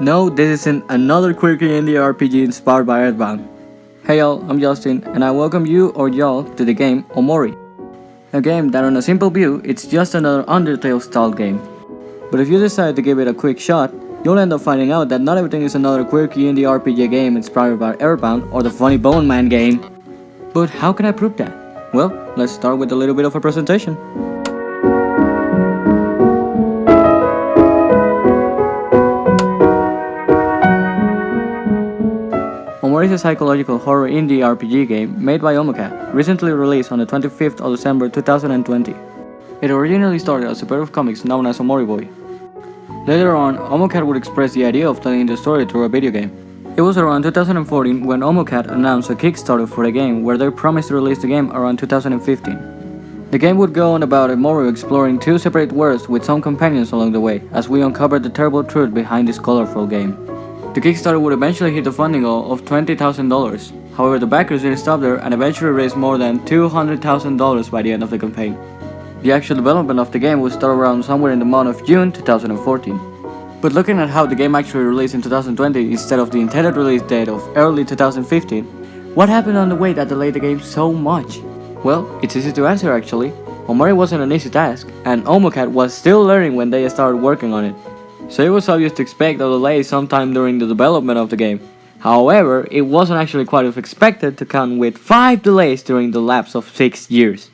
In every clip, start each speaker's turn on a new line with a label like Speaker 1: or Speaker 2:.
Speaker 1: No, this isn't another quirky indie RPG inspired by Earthbound. Hey y'all, I'm Justin, and I welcome you or y'all to the game Omori. A game that on a simple view, it's just another Undertale style game. But if you decide to give it a quick shot, you'll end up finding out that not everything is another quirky indie RPG game inspired by Earthbound or the funny Bone Man game. But how can I prove that? Well, let's start with a little bit of a presentation. Omori is a psychological horror indie RPG game made by Omocat, recently released on the 25th of December 2020. It originally started as a pair of comics known as Omori Boy. Later on, Omocat would express the idea of telling the story through a video game. It was around 2014 when Omocat announced a Kickstarter for the game where they promised to release the game around 2015. The game would go on about Omori exploring two separate worlds with some companions along the way as we uncovered the terrible truth behind this colorful game. The Kickstarter would eventually hit the funding goal of $20,000, however the backers didn't stop there and eventually raised more than $200,000 by the end of the campaign. The actual development of the game would start around somewhere in the month of June 2014. But looking at how the game actually released in 2020 instead of the intended release date of early 2015, what happened on the way that delayed the game so much? Well, it's easy to answer actually. Omori wasn't an easy task, and Omocat was still learning when they started working on it. So it was obvious to expect a delay sometime during the development of the game. However, it wasn't actually quite as expected to come with 5 delays during the lapse of 6 years.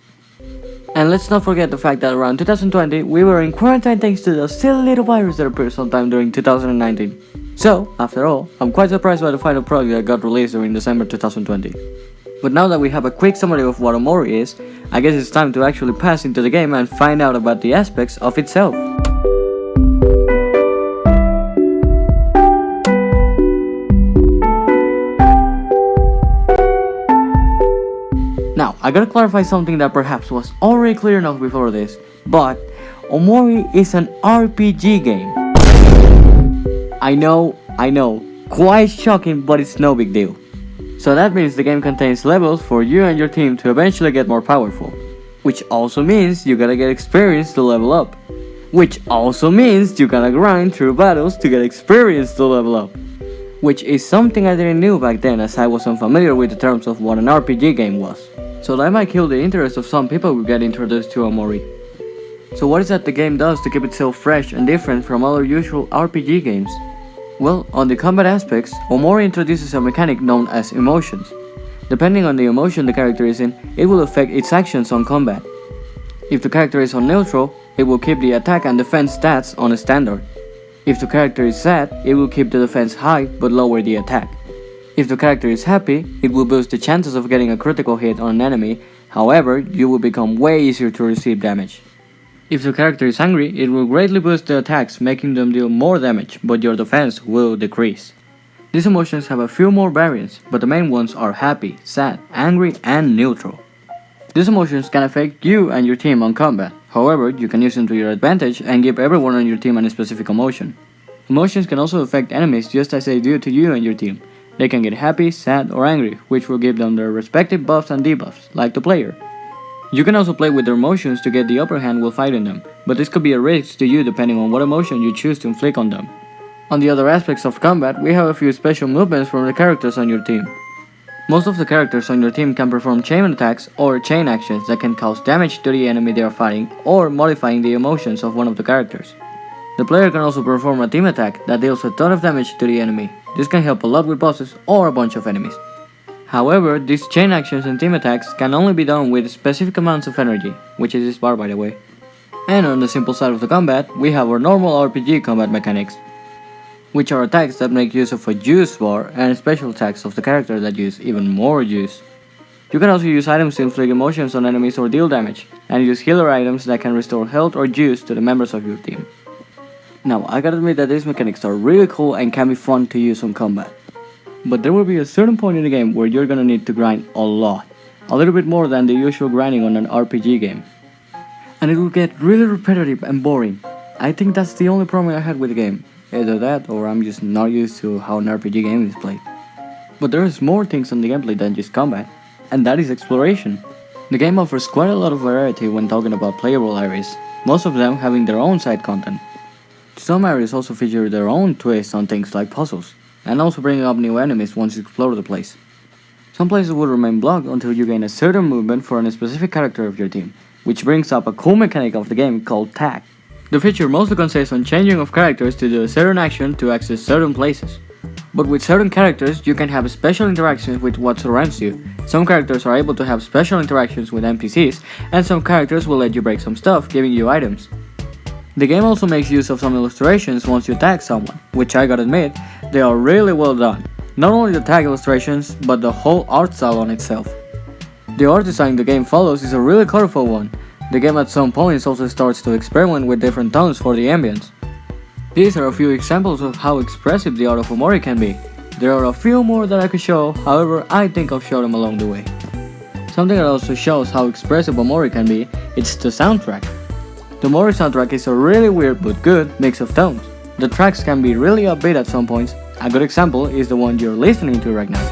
Speaker 1: And let's not forget the fact that around 2020, we were in quarantine thanks to the silly little virus that appeared sometime during 2019. So, after all, I'm quite surprised by the final product that got released during December 2020. But now that we have a quick summary of what Omori is, I guess it's time to actually pass into the game and find out about the aspects of itself. Now, I gotta clarify something that perhaps was already clear enough before this, but Omori is an RPG game. I know, quite shocking, but it's no big deal. So that means the game contains levels for you and your team to eventually get more powerful. Which also means you gotta get experience to level up. Which also means you gotta grind through battles to get experience to level up. Which is something I didn't know back then as I was unfamiliar with the terms of what an RPG game was. So that might kill the interest of some people who get introduced to Omori. So what is that the game does to keep itself fresh and different from other usual RPG games? Well, on the combat aspects, Omori introduces a mechanic known as emotions. Depending on the emotion the character is in, it will affect its actions on combat. If the character is on neutral, it will keep the attack and defense stats on a standard. If the character is sad, it will keep the defense high but lower the attack. If the character is happy, it will boost the chances of getting a critical hit on an enemy, however, you will become way easier to receive damage. If the character is angry, it will greatly boost the attacks, making them deal more damage, but your defense will decrease. These emotions have a few more variants, but the main ones are happy, sad, angry, and neutral. These emotions can affect you and your team on combat, however, you can use them to your advantage and give everyone on your team a specific emotion. Emotions can also affect enemies just as they do to you and your team. They can get happy, sad, or angry, which will give them their respective buffs and debuffs, like the player. You can also play with their emotions to get the upper hand while fighting them, but this could be a risk to you depending on what emotion you choose to inflict on them. On the other aspects of combat, we have a few special movements from the characters on your team. Most of the characters on your team can perform chain attacks or chain actions that can cause damage to the enemy they are fighting or modifying the emotions of one of the characters. The player can also perform a team attack that deals a ton of damage to the enemy. This can help a lot with bosses or a bunch of enemies. However, these chain actions and team attacks can only be done with specific amounts of energy, which is this bar by the way. And on the simple side of the combat, we have our normal RPG combat mechanics, which are attacks that make use of a juice bar and special attacks of the character that use even more juice. You can also use items to inflict emotions on enemies or deal damage, and use healer items that can restore health or juice to the members of your team. Now, I gotta admit that these mechanics are really cool and can be fun to use on combat. But there will be a certain point in the game where you're gonna need to grind a lot. A little bit more than the usual grinding on an RPG game. And it will get really repetitive and boring. I think that's the only problem I had with the game. Either that or I'm just not used to how an RPG game is played. But there is more things on the gameplay than just combat, and that is exploration. The game offers quite a lot of variety when talking about playable areas, most of them having their own side content. Some areas also feature their own twist on things like puzzles, and also bringing up new enemies once you explore the place. Some places will remain blocked until you gain a certain movement for a specific character of your team, which brings up a cool mechanic of the game called tag. The feature mostly consists on changing of characters to do a certain action to access certain places. But with certain characters, you can have special interactions with what surrounds you. Some characters are able to have special interactions with NPCs, and some characters will let you break some stuff, giving you items. The game also makes use of some illustrations once you tag someone, which I gotta admit, they are really well done. Not only the tag illustrations, but the whole art style on itself. The art design the game follows is a really colorful one. The game at some points also starts to experiment with different tones for the ambience. These are a few examples of how expressive the art of Omori can be. There are a few more that I could show, however I think I'll show them along the way. Something that also shows how expressive Omori can be, it's the soundtrack. The Omori soundtrack is a really weird but good mix of tones. The tracks can be really upbeat at some points. A good example is the one you're listening to right now.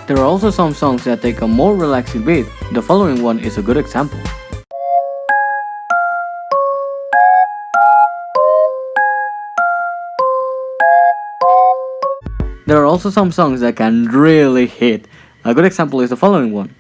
Speaker 1: There are also some songs that take a more relaxing beat. The following one is a good example. There are also some songs that can really hit. A good example is the following one.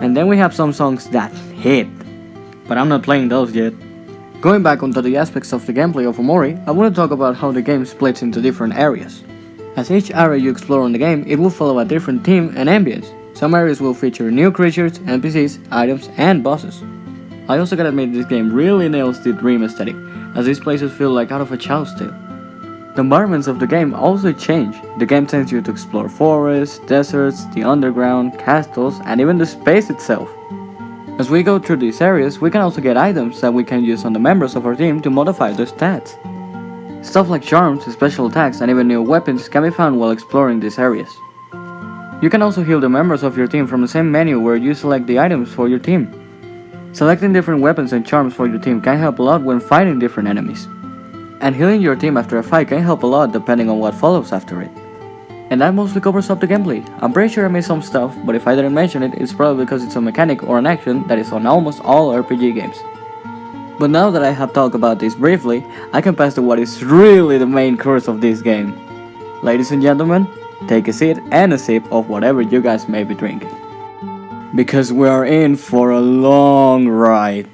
Speaker 1: And then we have some songs that hit, but I'm not playing those yet. Going back onto the aspects of the gameplay of Omori, I want to talk about how the game splits into different areas. As each area you explore in the game, it will follow a different theme and ambience. Some areas will feature new creatures, NPCs, items, and bosses. I also gotta admit this game really nails the dream aesthetic, as these places feel like out of a child's tale. The environments of the game also change. The game sends you to explore forests, deserts, the underground, castles, and even the space itself. As we go through these areas, we can also get items that we can use on the members of our team to modify their stats. Stuff like charms, special attacks, and even new weapons can be found while exploring these areas. You can also heal the members of your team from the same menu where you select the items for your team. Selecting different weapons and charms for your team can help a lot when fighting different enemies. And healing your team after a fight can help a lot depending on what follows after it. And that mostly covers up the gameplay. I'm pretty sure I missed some stuff, but if I didn't mention it, it's probably because it's a mechanic or an action that is on almost all RPG games. But now that I have talked about this briefly, I can pass to what is really the main course of this game. Ladies and gentlemen, take a seat and a sip of whatever you guys may be drinking. Because we are in for a long ride.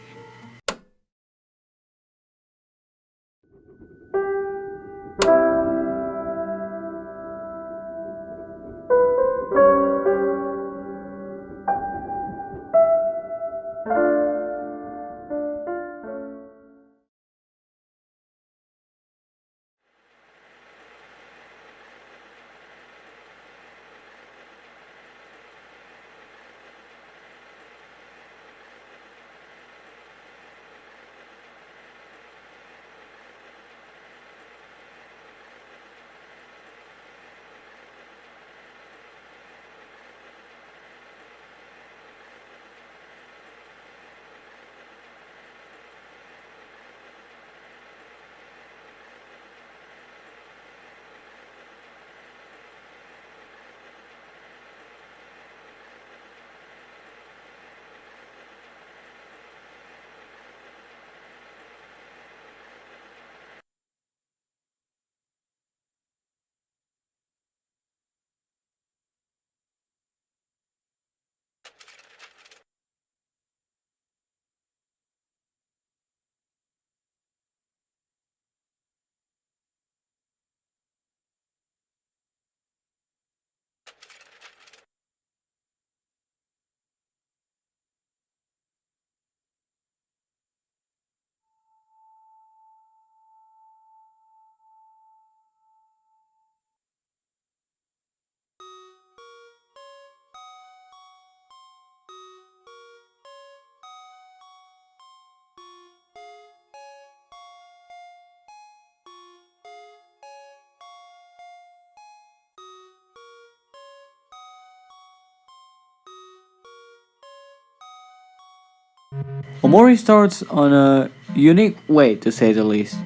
Speaker 1: Omori starts on a unique way, to say the least.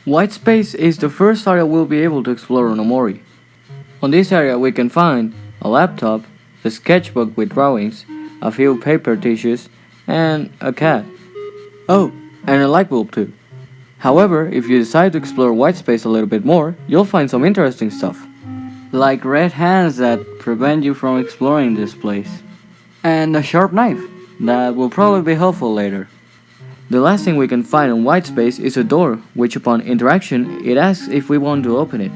Speaker 1: White space is the first area we'll be able to explore on Omori. On this area we can find a laptop, a sketchbook with drawings, a few paper tissues, and a cat. Oh, and a light bulb too. However, if you decide to explore white space a little bit more, you'll find some interesting stuff. Like red hands that prevent you from exploring this place. And a sharp knife that will probably be helpful later. The last thing we can find on white space is a door, which upon interaction, it asks if we want to open it.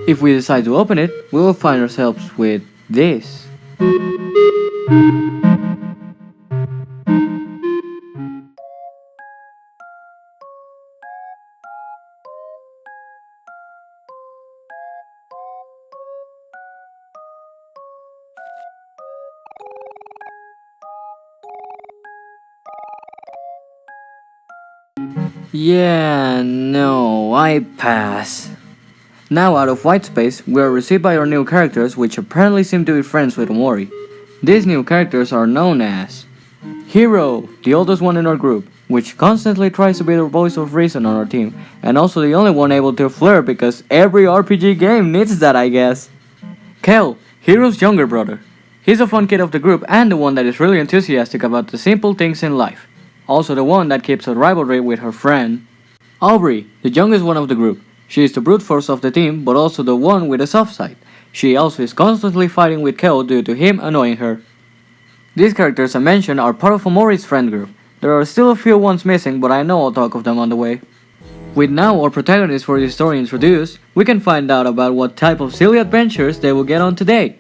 Speaker 1: If we decide to open it, we will find ourselves with this. Yeah, no, I pass. Now out of white space, we are received by our new characters which apparently seem to be friends with Omori. These new characters are known as Hero, the oldest one in our group, which constantly tries to be the voice of reason on our team, and also the only one able to flirt because every RPG game needs that, I guess. Kel, Hero's younger brother. He's the fun kid of the group and the one that is really enthusiastic about the simple things in life. Also the one that keeps a rivalry with her friend. Aubrey, the youngest one of the group. She is the brute force of the team, but also the one with a soft side. She also is constantly fighting with Kel due to him annoying her. These characters I mentioned are part of Omori's friend group. There are still a few ones missing, but I know I'll talk of them on the way. With now our protagonists for this story introduced, we can find out about what type of silly adventures they will get on today.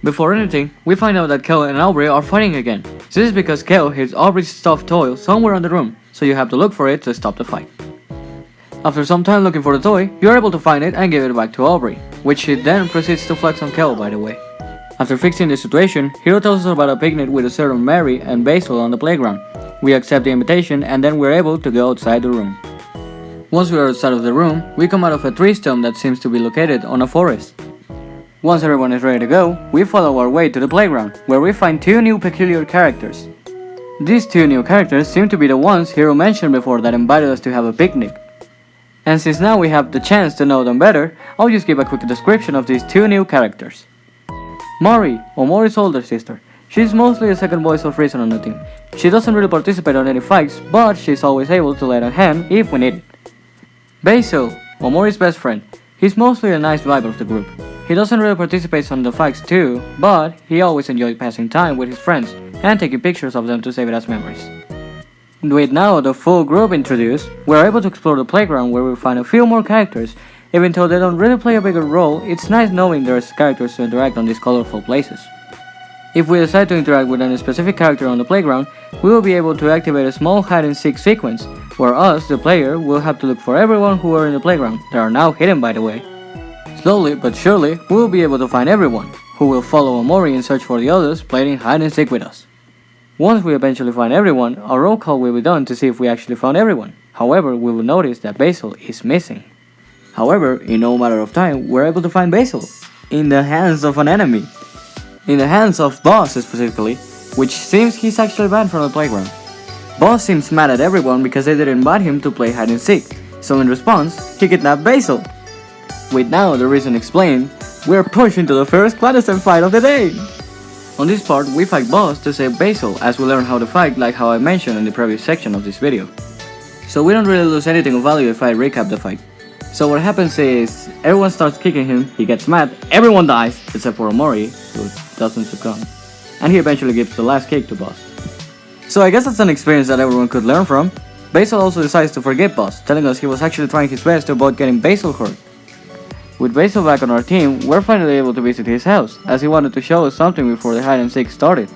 Speaker 1: Before anything, we find out that Kel and Aubrey are fighting again. This is because Kel hits Aubrey's stuffed toy somewhere in the room, so you have to look for it to stop the fight. After some time looking for the toy, you are able to find it and give it back to Aubrey, which she then proceeds to flex on Kel, by the way. After fixing the situation, Hero tells us about a picnic with a certain Mary and Basil on the playground. We accept the invitation and then we're able to go outside the room. Once we are outside of the room, we come out of a tree stump that seems to be located on a forest. Once everyone is ready to go, we follow our way to the playground, where we find two new peculiar characters. These two new characters seem to be the ones Hero mentioned before that invited us to have a picnic. And since now we have the chance to know them better, I'll just give a quick description of these two new characters. Mari, Omori's older sister. She's mostly a second voice of reason on the team. She doesn't really participate on any fights, but she's always able to lend a hand if we need it. Basil, Omori's best friend. He's mostly a nice vibe of the group. He doesn't really participate on the fights too, but he always enjoys passing time with his friends and taking pictures of them to save it as memories. With now the full group introduced, we're able to explore the playground where we find a few more characters. Even though they don't really play a bigger role, it's nice knowing there's characters to interact on these colorful places. If we decide to interact with any specific character on the playground, we will be able to activate a small hide-and-seek sequence, where us, the player, will have to look for everyone who are in the playground. They are now hidden, by the way. Slowly but surely, we will be able to find everyone, who will follow Omori and search for the others playing hide-and-seek with us. Once we eventually find everyone, a roll call will be done to see if we actually found everyone. However, we will notice that Basil is missing. However, in no matter of time, we're able to find Basil in the hands of an enemy. In the hands of Boss specifically, which seems he's actually banned from the playground. Boss seems mad at everyone because they didn't invite him to play hide and seek, so in response, he kidnapped Basil. With now the reason explained, we're pushed into the first clandestine fight of the day. On this part, we fight Boss to save Basil as we learn how to fight like how I mentioned in the previous section of this video. So we don't really lose anything of value if I recap the fight. So what happens is, everyone starts kicking him, he gets mad, everyone dies, except for Omori, who doesn't succumb. And he eventually gives the last kick to Boss. So I guess that's an experience that everyone could learn from. Basil also decides to forgive Boss, telling us he was actually trying his best to avoid getting Basil hurt. With Basil back on our team, we're finally able to visit his house, as he wanted to show us something before the hide and seek started.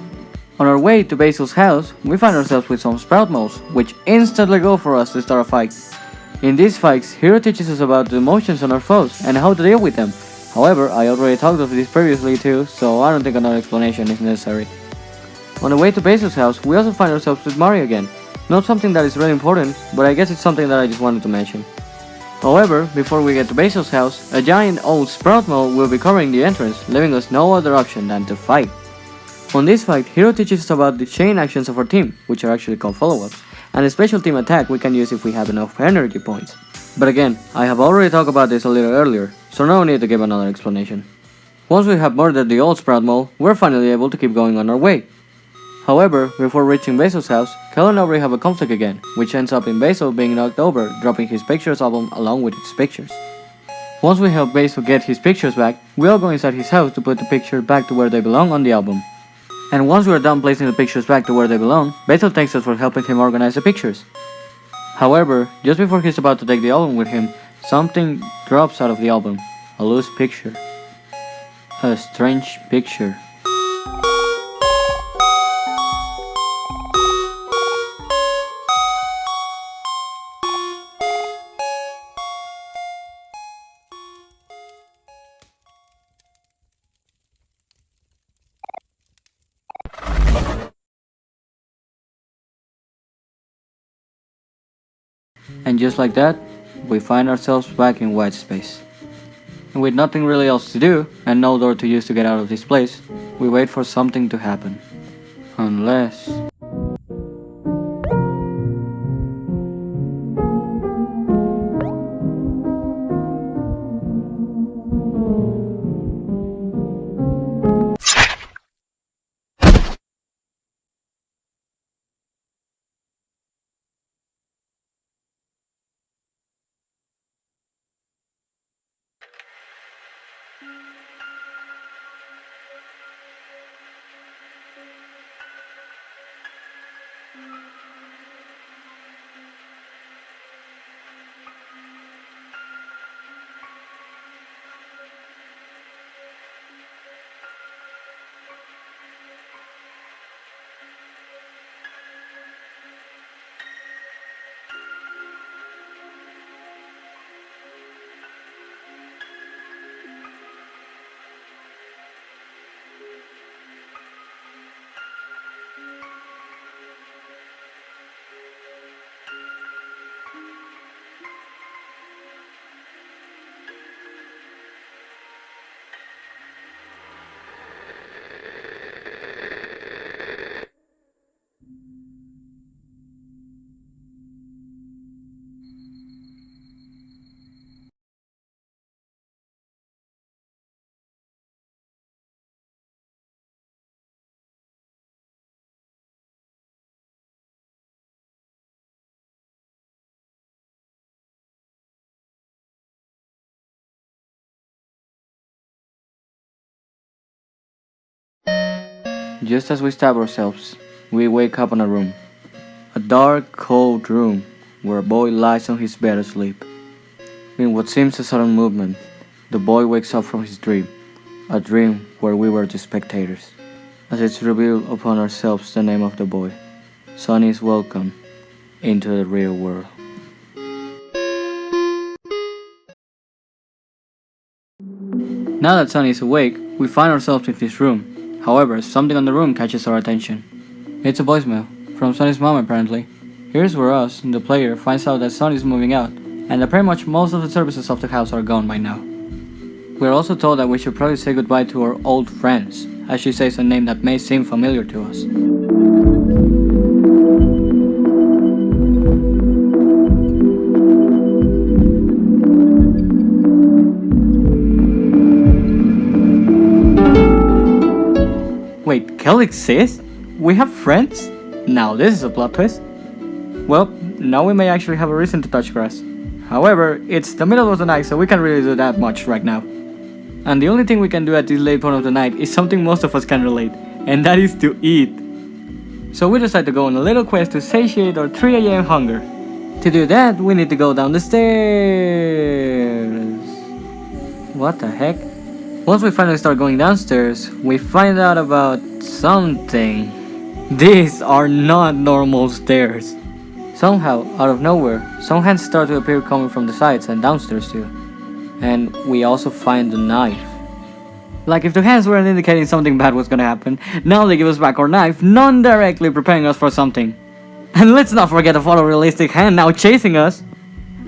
Speaker 1: On our way to Basil's house, we find ourselves with some sprout moles, which instantly go for us to start a fight. In these fights, Hero teaches us about the emotions on our foes and how to deal with them. However, I already talked of this previously too, so I don't think another explanation is necessary. On the way to Basil's house, we also find ourselves with Mario again. Not something that is really important, but I guess it's something that I just wanted to mention. However, before we get to Basil's house, a giant old sprout mole will be covering the entrance, leaving us no other option than to fight. On this fight, Hero teaches us about the chain actions of our team, which are actually called follow-ups, and a special team attack we can use if we have enough energy points. But again, I have already talked about this a little earlier, so no need to give another explanation. Once we have murdered the old Sprout Mole, we're finally able to keep going on our way. However, before reaching Basil's house, Kel and Omori have a conflict again, which ends up in Basil being knocked over, dropping his pictures album along with its pictures. Once we help Basil get his pictures back, we all go inside his house to put the picture back to where they belong on the album. And once we are done placing the pictures back to where they belong, Basil thanks us for helping him organize the pictures. However, just before he's about to take the album with him, something drops out of the album. A loose picture. A strange picture. And just like that, we find ourselves back in white space. And with nothing really else to do, and no door to use to get out of this place, we wait for something to happen. Unless... Just as we stab ourselves, we wake up in a room. A dark, cold room where a boy lies on his bed asleep. In what seems a sudden movement, the boy wakes up from his dream, a dream where we were the spectators. As it's revealed upon ourselves the name of the boy, Sonny is welcome into the real world. Now that Sonny is awake, we find ourselves in this room. However, something on the room catches our attention. It's a voicemail, from Sonny's mom apparently. Here's where us, the player, finds out that Sonny is moving out, and that pretty much most of the services of the house are gone by now. We're also told that we should probably say goodbye to our old friends, as she says a name that may seem familiar to us. Wait, Kel exists? We have friends? Now this is a plot twist. Well, now we may actually have a reason to touch grass. However, it's the middle of the night, so we can't really do that much right now. And the only thing we can do at this late point of the night is something most of us can relate, and that is to eat. So we decide to go on a little quest to satiate our 3 AM hunger. To do that, we need to go down the stairs. What the heck? Once we finally start going downstairs, we find out about something. These are not normal stairs. Somehow, out of nowhere, some hands start to appear coming from the sides and downstairs too. And we also find the knife. Like if the hands weren't indicating something bad was gonna happen, now they give us back our knife, non-directly preparing us for something. And let's not forget the photorealistic hand now chasing us.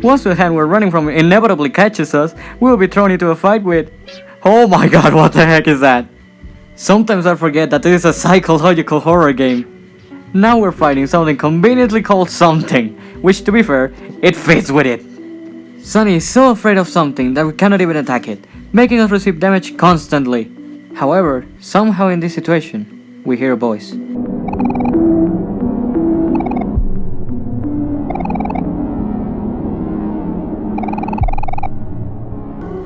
Speaker 1: Once the hand we're running from inevitably catches us, we will be thrown into a fight with... Oh my god, what the heck is that? Sometimes I forget that this is a psychological horror game. Now we're fighting something conveniently called something, which to be fair, it fits with it. Sunny is so afraid of something that we cannot even attack it, making us receive damage constantly. However, somehow in this situation, we hear a voice.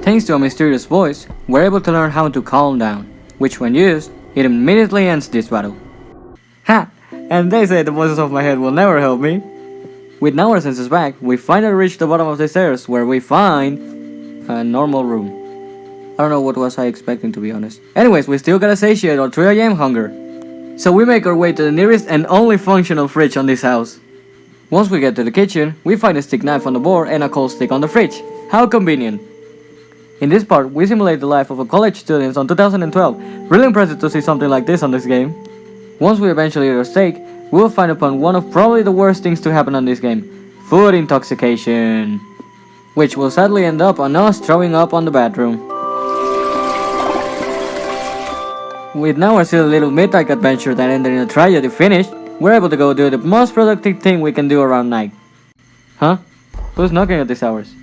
Speaker 1: Thanks to a mysterious voice, we're able to learn how to calm down, which when used, it immediately ends this battle. Ha! And they say the voices of my head will never help me. With now our senses back, we finally reach the bottom of the stairs where we find a normal room. I don't know what was I expecting, to be honest. Anyways, we still gotta satiate our 3 AM hunger. So we make our way to the nearest and only functional fridge on this house. Once we get to the kitchen, we find a stick knife on the board and a cold stick on the fridge. How convenient. In this part, we simulate the life of a college student on 2012. Really impressive to see something like this on this game. Once we eventually eat our steak, we will find upon one of probably the worst things to happen on this game. Food intoxication. Which will sadly end up on us throwing up on the bathroom. With now our silly little midnight adventure that ended in a tragedy finished, we're able to go do the most productive thing we can do around night. Huh? Who's knocking at these hours?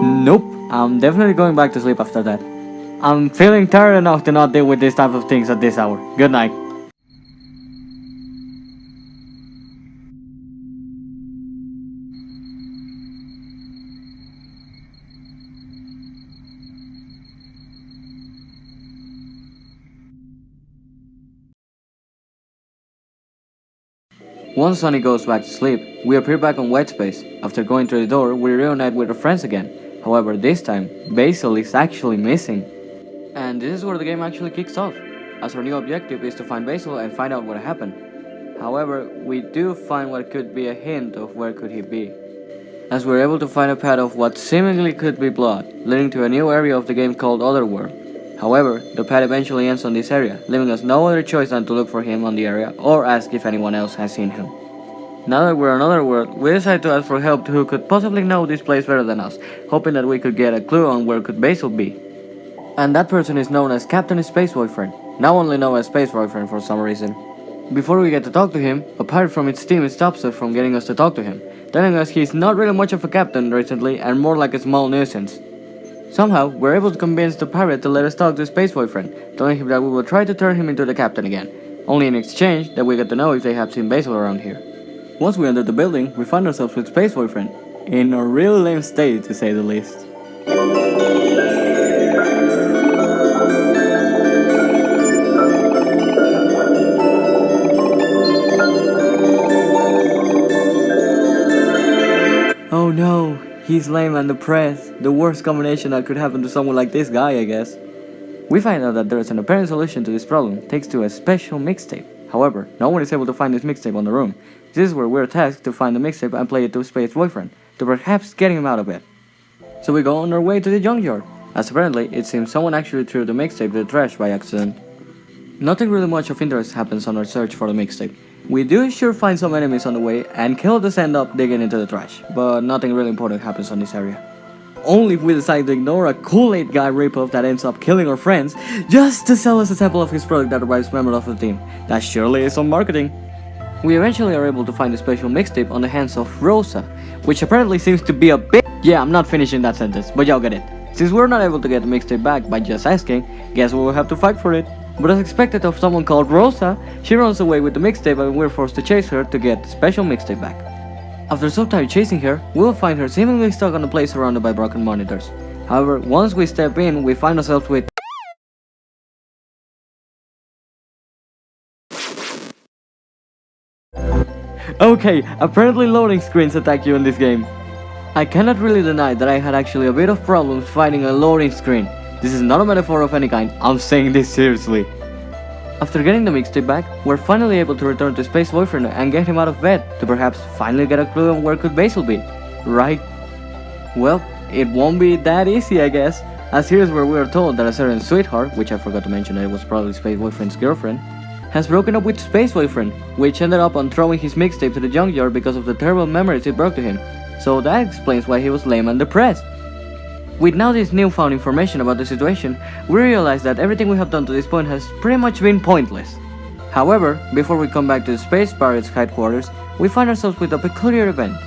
Speaker 1: Nope, I'm definitely going back to sleep after that. I'm feeling tired enough to not deal with this type of things at this hour. Good night. Once Sonny goes back to sleep, we appear back on HeadSpace. After going through the door, we reunite with our friends again. However, this time, Basil is actually missing. And this is where the game actually kicks off, as our new objective is to find Basil and find out what happened. However, we do find what could be a hint of where could he be, as we're able to find a pad of what seemingly could be blood, leading to a new area of the game called Otherworld. However, the pad eventually ends on this area, leaving us no other choice than to look for him on the area or ask if anyone else has seen him. Now that we're on Otherworld, we decide to ask for help to who could possibly know this place better than us, hoping that we could get a clue on where could Basil be. And that person is known as Captain Space Boyfriend, now only known as Space Boyfriend for some reason. Before we get to talk to him, a pirate from its team stops us from getting us to talk to him, telling us he's not really much of a captain recently and more like a small nuisance. Somehow, we're able to convince the pirate to let us talk to Space Boyfriend, telling him that we will try to turn him into the captain again, only in exchange that we get to know if they have seen Basil around here. Once we enter the building, we find ourselves with Space Boyfriend, in a really lame state to say the least. Oh no, he's lame and depressed, the worst combination that could happen to someone like this guy, I guess. We find out that there is an apparent solution to this problem thanks to a special mixtape. However, no one is able to find this mixtape on the room. This is where we're tasked to find the mixtape and play it to Space Boyfriend, to perhaps get him out of it. So we go on our way to the junkyard, as apparently it seems someone actually threw the mixtape to the trash by accident. Nothing really much of interest happens on our search for the mixtape. We do sure find some enemies on the way and kill the end up digging into the trash, but nothing really important happens on this area. Only if we decide to ignore a Kool-Aid guy ripoff that ends up killing our friends just to sell us a sample of his product that arrives member of the team. That surely is some marketing. We eventually are able to find a special mixtape on the hands of Rosa, which apparently seems to be a bit... Yeah, I'm not finishing that sentence, but y'all get it. Since we're not able to get the mixtape back by just asking, guess we will have to fight for it. But as expected of someone called Rosa, she runs away with the mixtape and we're forced to chase her to get the special mixtape back. After some time chasing her, we'll find her seemingly stuck on a place surrounded by broken monitors. However, once we step in, we find ourselves with Okay, apparently loading screens attack you in this game. I cannot really deny that I had actually a bit of problems finding a loading screen. This is not a metaphor of any kind, I'm saying this seriously. After getting the mixtape back, we're finally able to return to Space Boyfriend and get him out of bed to perhaps finally get a clue on where could Basil be, right? Well, it won't be that easy, I guess, as here's where we are told that a certain sweetheart, which I forgot to mention that it was probably Space Boyfriend's girlfriend, has broken up with Space Boyfriend, which ended up on throwing his mixtape to the junkyard because of the terrible memories it brought to him. So that explains why he was lame and depressed. With now this newfound information about the situation, we realize that everything we have done to this point has pretty much been pointless. However, before we come back to the Space Pirates headquarters, we find ourselves with a peculiar event.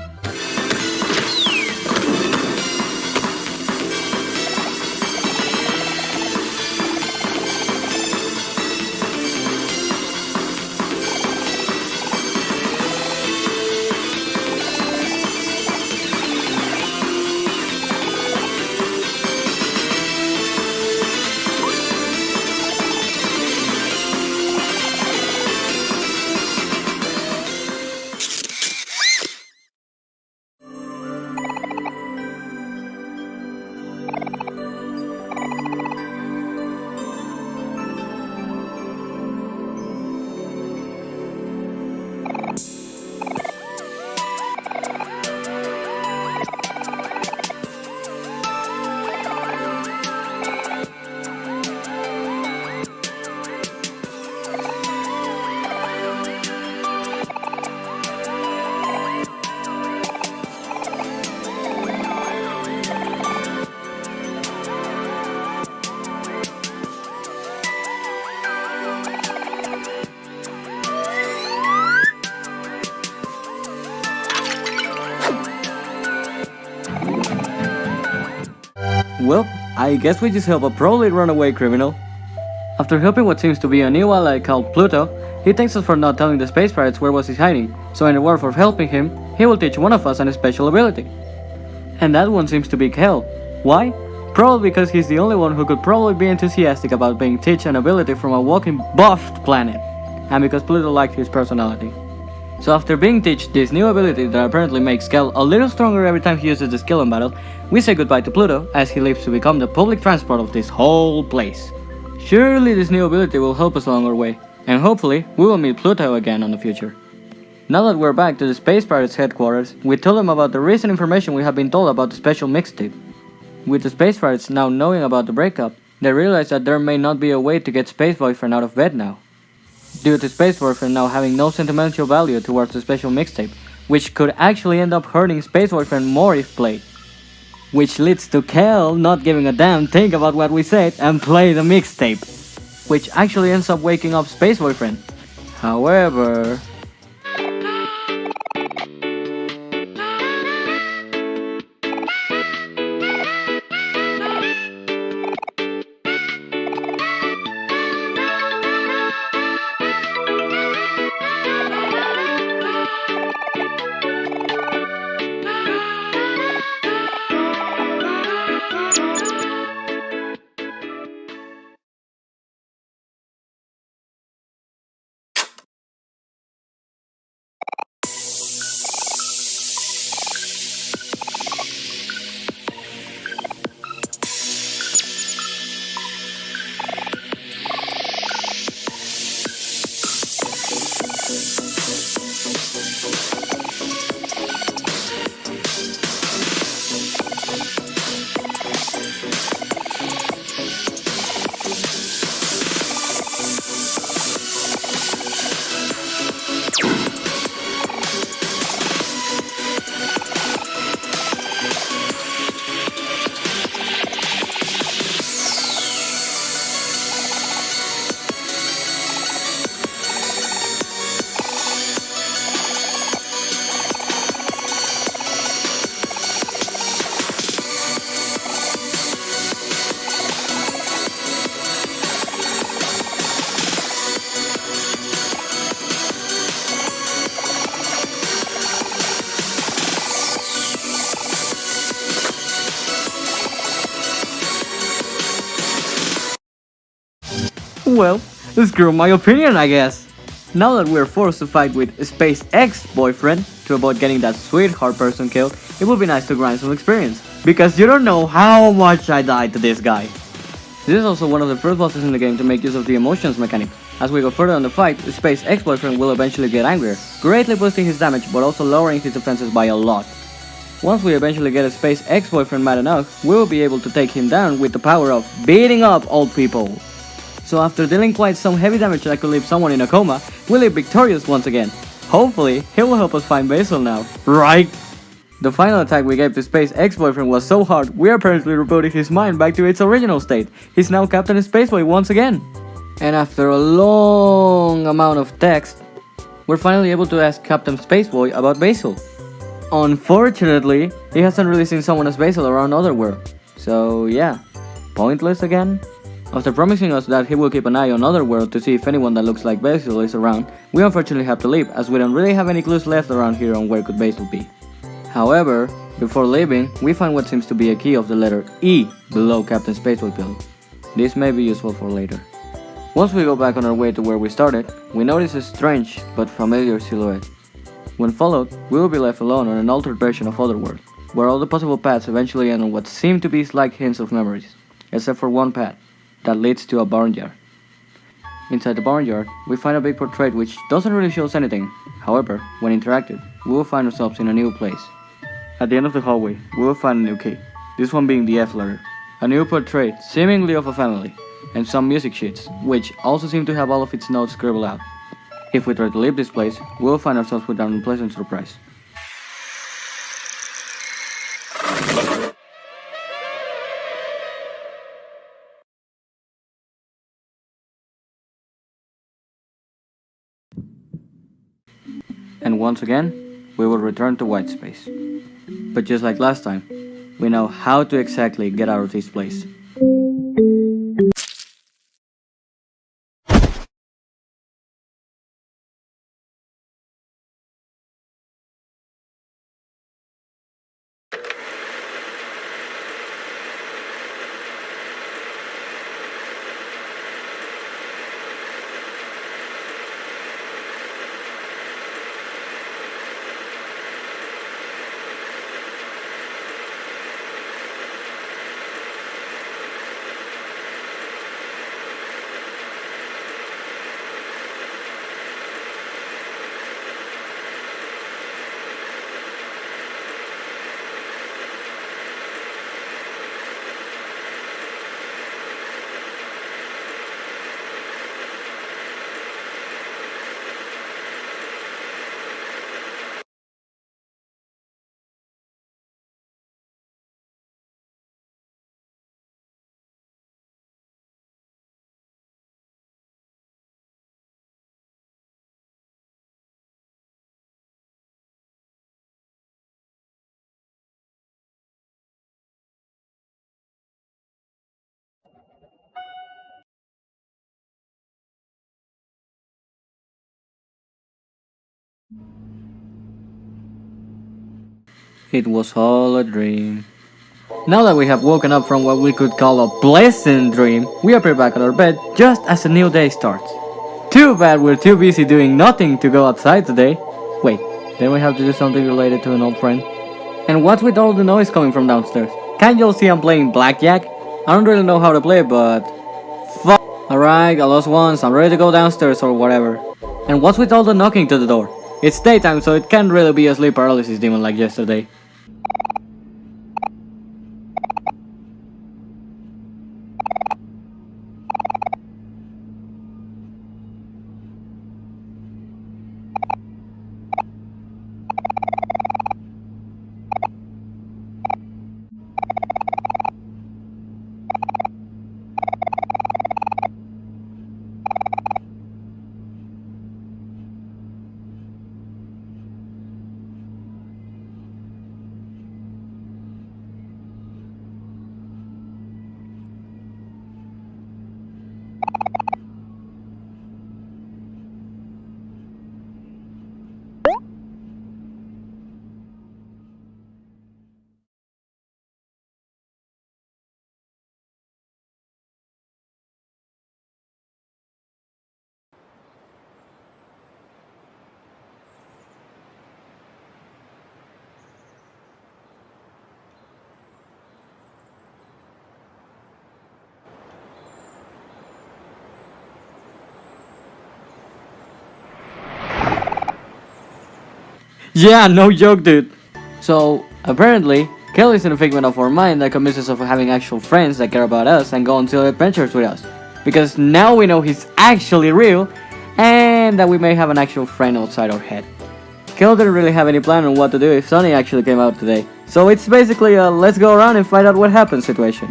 Speaker 1: Well, I guess we just help a probably runaway criminal. After helping what seems to be a new ally called Pluto, he thanks us for not telling the Space Pirates where was he hiding, so in reward for helping him, he will teach one of us a special ability. And that one seems to be Heyall. Why? Probably because he's the only one who could probably be enthusiastic about being taught an ability from a walking buffed planet, and because Pluto liked his personality. So after being taught this new ability that apparently makes Heyall a little stronger every time he uses the skill in battle, we say goodbye to Pluto as he leaves to become the public transport of this whole place. Surely this new ability will help us along our way, and hopefully we will meet Pluto again in the future. Now that we're back to the Space Pirates headquarters, we tell them about the recent information we have been told about the special mixtape. With the Space Pirates now knowing about the breakup, they realize that there may not be a way to get Space Boyfriend out of bed now, due to Space Boyfriend now having no sentimental value towards the special mixtape, which could actually end up hurting Space Boyfriend more if played. Which leads to Heyall not giving a damn thing about what we said and play the mixtape, which actually ends up waking up Space Boyfriend. However... Well, screw my opinion, I guess. Now that we're forced to fight with Space ex-boyfriend to avoid getting that sweetheart person killed, it would be nice to grind some experience. Because you don't know how much I died to this guy. This is also one of the first bosses in the game to make use of the emotions mechanic. As we go further on the fight, Space ex-boyfriend will eventually get angrier, greatly boosting his damage but also lowering his defenses by a lot. Once we eventually get a Space ex-boyfriend mad enough, we will be able to take him down with the power of beating up old people. So after dealing quite some heavy damage that could leave someone in a coma, we'll live victorious once again. Hopefully, he will help us find Basil now, right? The final attack we gave to Space ex-boyfriend was so hard, we apparently rebooted his mind back to its original state. He's now Captain Spaceboy once again. And after a long amount of text, we're finally able to ask Captain Spaceboy about Basil. Unfortunately, he hasn't really seen someone as Basil around Otherworld. So yeah, pointless again? After promising us that he will keep an eye on Otherworld to see if anyone that looks like Basil is around, we unfortunately have to leave as we don't really have any clues left around here on where could Basil be. However, before leaving, we find what seems to be a key of the letter E below Captain Spaceboy pillow. This may be useful for later. Once we go back on our way to where we started, we notice a strange but familiar silhouette. When followed, we will be left alone on an altered version of Otherworld, where all the possible paths eventually end on what seem to be slight hints of memories, except for one path that leads to a barnyard. Inside the barnyard, we find a big portrait which doesn't really show us anything. However, when interacted, we will find ourselves in a new place. At the end of the hallway, we will find a new key, this one being the F letter, a new portrait seemingly of a family, and some music sheets, which also seem to have all of its notes scribbled out. If we try to leave this place, we will find ourselves with an unpleasant surprise. And once again, we will return to white space. But just like last time, we know how to exactly get out of this place. It was all a dream. Now that we have woken up from what we could call a pleasant dream, we appear back at our bed just as a new day starts. Too bad we're too busy doing nothing to go outside today. Wait, then we have to do something related to an old friend. And what's with all the noise coming from downstairs? Can't y'all see I'm playing blackjack? I don't really know how to play, but... fuck. Alright, I lost once, I'm ready to go downstairs or whatever. And what's with all the knocking to the door? It's daytime, so it can't really be a sleep paralysis demon like yesterday. Yeah, no joke, dude. So, apparently, Kel is in a figment of our mind that convinces us of having actual friends that care about us and go on silly adventures with us. Because now we know he's actually real, and that we may have an actual friend outside our head. Kel didn't really have any plan on what to do if Sunny actually came out today, so it's basically a let's go around and find out what happens situation.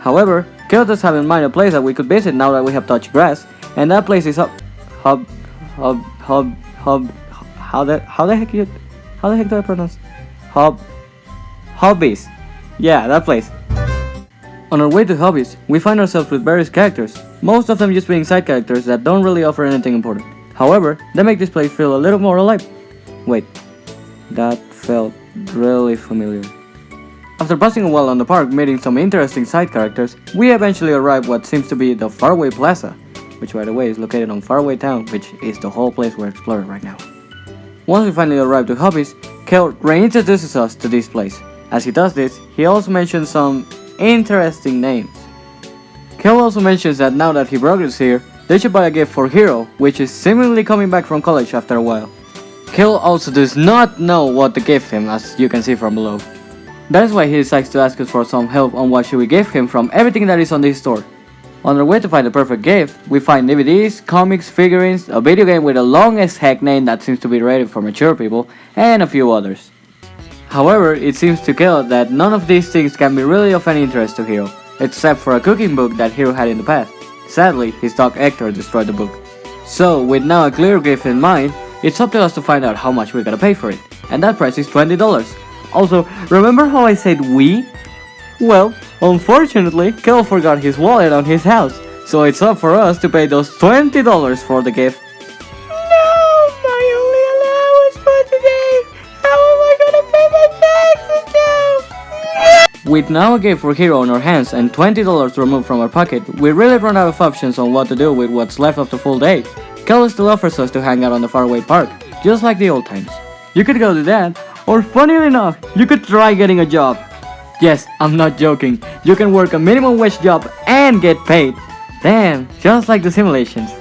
Speaker 1: However, Kel does have in mind a place that we could visit now that we have touched grass, and that place is how the heck do I pronounce? Hobbies. Yeah, that place. On our way to Hobbies, we find ourselves with various characters, most of them just being side characters that don't really offer anything important. However, they make this place feel a little more alive. Wait, that felt really familiar. After passing a while on the park meeting some interesting side characters, we eventually arrive at what seems to be the Faraway Plaza, which by the way is located on Faraway Town, which is the whole place we're exploring right now. Once we finally arrive to Hobbies, Kel reintroduces us to this place. As he does this, he also mentions some interesting names. Kel also mentions that now that he progresses here, they should buy a gift for Heyall, which is seemingly coming back from college after a while. Kel also does not know what to give him, as you can see from below. That is why he decides to ask us for some help on what should we give him from everything that is on this store. On our way to find the perfect gift, we find DVDs, comics, figurines, a video game with a long as heck name that seems to be rated for mature people, and a few others. However, it seems to Kel that none of these things can be really of any interest to Heyall, except for a cooking book that Heyall had in the past. Sadly, his dog Hector destroyed the book. So, with now a clear gift in mind, it's up to us to find out how much we're gonna pay for it, and that price is $20. Also, remember how I said we? Well, unfortunately, Kel forgot his wallet on his house, so it's up for us to pay those $20 for the gift. No, my only allowance for today! How am I gonna pay my taxes now? With now a gift for Hero on our hands and $20 removed from our pocket, we really run out of options on what to do with what's left of the full day. Kel still offers us to hang out on the faraway park, just like the old times. You could go do that, or funnily enough, you could try getting a job. Yes, I'm not joking, you can work a minimum wage job and get paid. Damn, just like the simulations.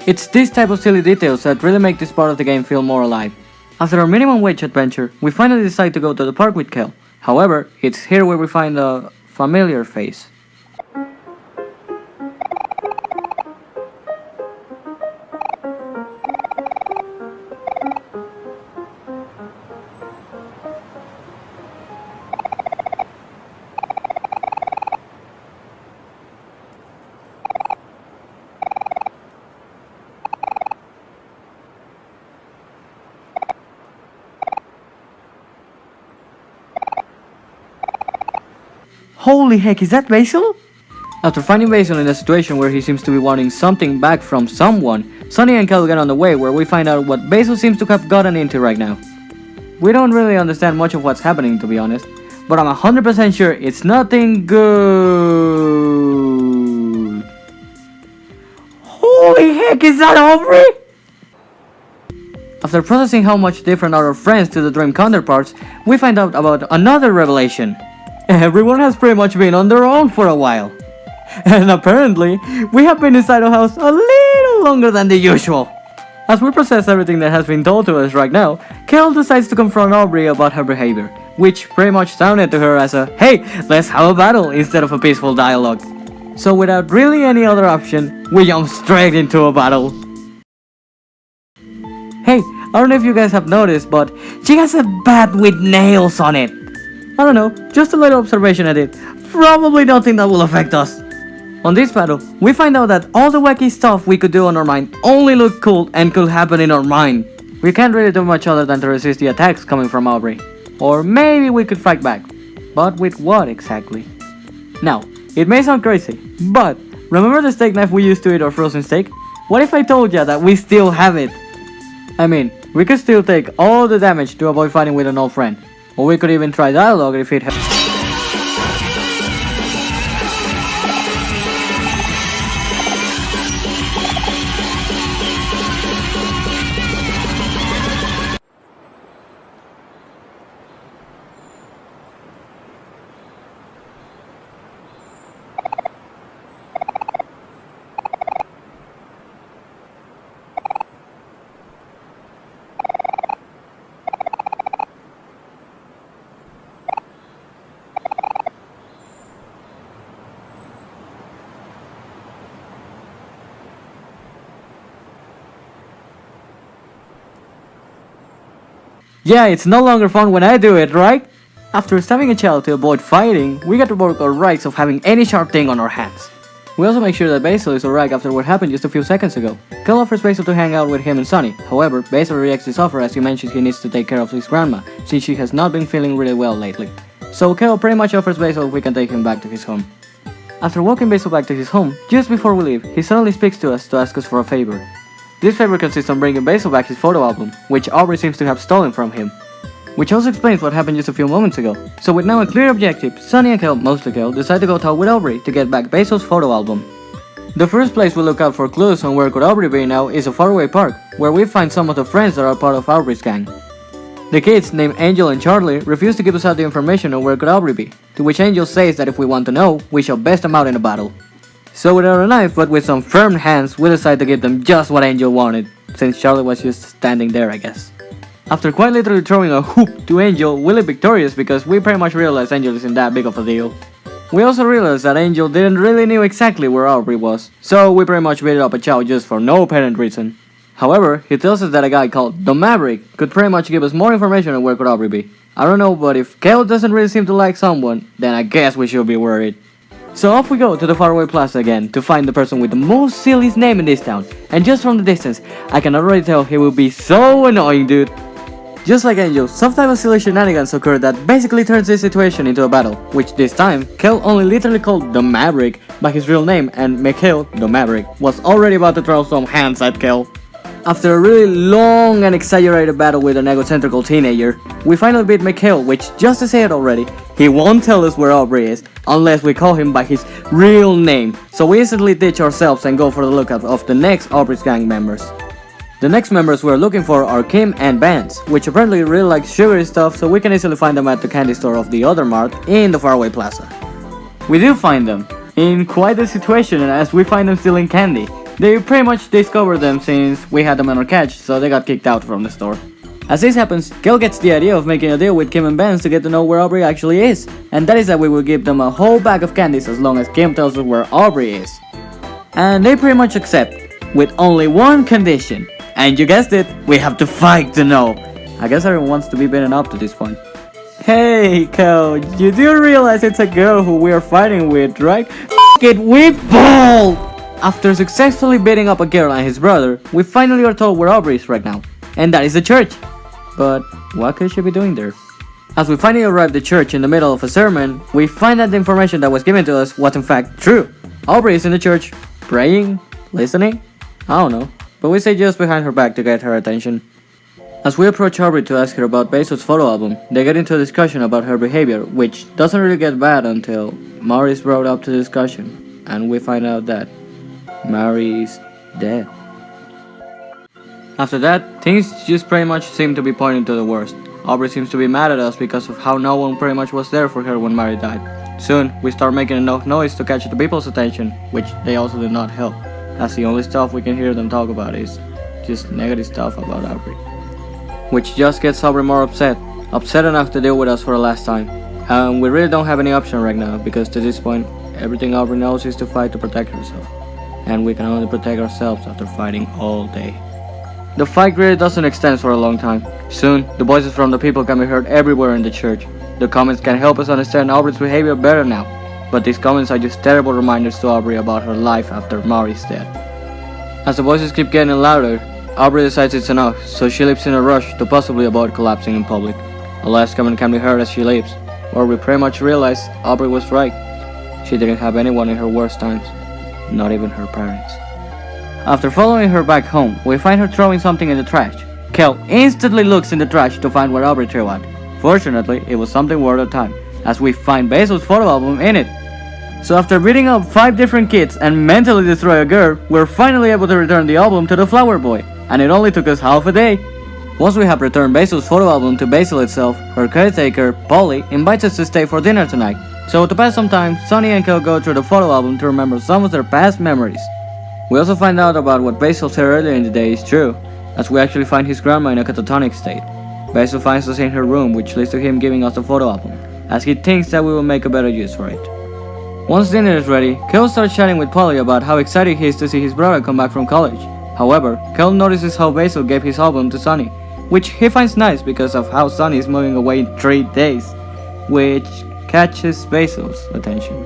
Speaker 1: It's this type of silly details that really make this part of the game feel more alive. After our minimum wage adventure, we finally decide to go to the park with Kel. However, it's here where we find a familiar face. Holy heck, is that Basil? After finding Basil in a situation where he seems to be wanting something back from someone, Sunny and Kel get on the way where we find out what Basil seems to have gotten into right now. We don't really understand much of what's happening, to be honest, but I'm 100% sure it's nothing good. Holy heck, is that Omori? After processing how much different are our friends to the dream counterparts, we find out about another revelation. Everyone has pretty much been on their own for a while. And apparently, we have been inside our house a little longer than the usual. As we process everything that has been told to us right now, Kel decides to confront Aubrey about her behavior, which pretty much sounded to her as a, hey, let's have a battle instead of a peaceful dialogue. So without really any other option, we jump straight into a battle. Hey, I don't know if you guys have noticed, but she has a bat with nails on it. I don't know, just a little observation I did. Probably nothing that will affect us. On this battle, we find out that all the wacky stuff we could do on our mind only looked cool and could happen in our mind. We can't really do much other than to resist the attacks coming from Aubrey. Or maybe we could fight back. But with what exactly? Now, it may sound crazy, but remember the steak knife we used to eat our frozen steak? What if I told ya that we still have it? I mean, we could still take all the damage to avoid fighting with an old friend. Or we could even try dialogue if it helps. Yeah, it's no longer fun when I do it, right? After stabbing a child to avoid fighting, we get to work our rights of having any sharp thing on our hands. We also make sure that Basil is alright after what happened just a few seconds ago. Kel offers Basil to hang out with him and Sunny. However, Basil rejects this offer as he mentions he needs to take care of his grandma, since she has not been feeling really well lately. So Kel pretty much offers Basil if we can take him back to his home. After walking Basil back to his home, just before we leave, he suddenly speaks to us to ask us for a favor. This favor consists on bringing Basil back his photo album, which Aubrey seems to have stolen from him. Which also explains what happened just a few moments ago. So with now a clear objective, Sunny and Kel, mostly Kel, decide to go talk with Aubrey to get back Basil's photo album. The first place we look out for clues on where could Aubrey be now is a faraway park, where we find some of the friends that are part of Aubrey's gang. The kids, named Angel and Charlie, refuse to give us out the information on where could Aubrey be, to which Angel says that if we want to know, we shall best them out in a battle. So without a knife but with some firm hands, we decide to give them just what Angel wanted, since Charlie was just standing there, I guess. After quite literally throwing a hoop to Angel, we leave victorious because we pretty much realize Angel isn't that big of a deal. We also realized that Angel didn't really know exactly where Aubrey was, so we pretty much beat up a chow just for no apparent reason. However, he tells us that a guy called The Maverick could pretty much give us more information on where could Aubrey be. I don't know, but if Kel doesn't really seem to like someone, then I guess we should be worried. So off we go to the faraway plaza again to find the person with the most silliest name in this town, and just from the distance, I can already tell he will be so annoying, dude. Just like Angel, some type of silly shenanigans occurred that basically turns this situation into a battle, which this time, Kel only literally called The Maverick by his real name, and Mikhail, The Maverick, was already about to throw some hands at Kel. After a really long and exaggerated battle with an egocentrical teenager, we finally beat Mikhail, which, just to say it already, he won't tell us where Aubrey is, unless we call him by his real name, so we instantly ditch ourselves and go for the lookout of the next Aubrey's gang members. The next members we're looking for are Kim and Vance, which apparently really like sugary stuff, so we can easily find them at the candy store of the other mart in the faraway plaza. We do find them, in quite a situation as we find them stealing candy. They pretty much discovered them since we had them on our catch, so they got kicked out from the store. As this happens, Kel gets the idea of making a deal with Kim and Vance to get to know where Aubrey actually is, and that is that we will give them a whole bag of candies as long as Kim tells us where Aubrey is. And they pretty much accept, with only one condition. And you guessed it, we have to fight to know. I guess everyone wants to be beaten up to this point. Hey, Kel, you do realize it's a girl who we are fighting with, right? F*** it, we ball! After successfully beating up a girl and his brother, we finally are told where Aubrey is right now. And that is the church. But what could she be doing there? As we finally arrive at the church in the middle of a sermon, we find that the information that was given to us was in fact true. Aubrey is in the church, praying, listening, I don't know. But we stay just behind her back to get her attention. As we approach Aubrey to ask her about Basil's photo album, they get into a discussion about her behavior, which doesn't really get bad until Mari is brought up to the discussion, and we find out that Mari is dead. After that, things just pretty much seem to be pointing to the worst. Aubrey seems to be mad at us because of how no one pretty much was there for her when Mari died. Soon, we start making enough noise to catch the people's attention, which they also did not help. As the only stuff we can hear them talk about is just negative stuff about Aubrey. Which just gets Aubrey more upset enough to deal with us for the last time. And we really don't have any option right now, because to this point, everything Aubrey knows is to fight to protect herself. And we can only protect ourselves after fighting all day. The fight really doesn't extend for a long time. Soon, the voices from the people can be heard everywhere in the church. The comments can help us understand Aubrey's behavior better now. But these comments are just terrible reminders to Aubrey about her life after Mari's death. As the voices keep getting louder, Aubrey decides it's enough, so she leaves in a rush to possibly avoid collapsing in public. A last comment can be heard as she leaves, where we pretty much realize Aubrey was right. She didn't have anyone in her worst times, not even her parents. After following her back home, we find her throwing something in the trash. Kel instantly looks in the trash to find what Aubrey threw at. Fortunately, it was something worth our time, as we find Basil's photo album in it. So after beating up 5 different kids and mentally destroy a girl, we're finally able to return the album to the flower boy, and it only took us half a day. Once we have returned Basil's photo album to Basil itself, her caretaker, Polly, invites us to stay for dinner tonight. So to pass some time, Sunny and Kel go through the photo album to remember some of their past memories. We also find out about what Basil said earlier in the day is true, as we actually find his grandma in a catatonic state. Basil finds us in her room, which leads to him giving us the photo album, as he thinks that we will make a better use for it. Once dinner is ready, Kel starts chatting with Polly about how excited he is to see his brother come back from college. However, Kel notices how Basil gave his album to Sunny, which he finds nice because of how Sunny is moving away in 3 days, which catches Basil's attention.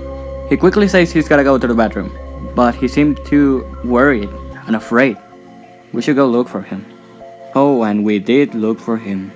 Speaker 1: He quickly says he's gotta go to the bathroom, but he seemed too worried and afraid. We should go look for him. Oh, and we did look for him.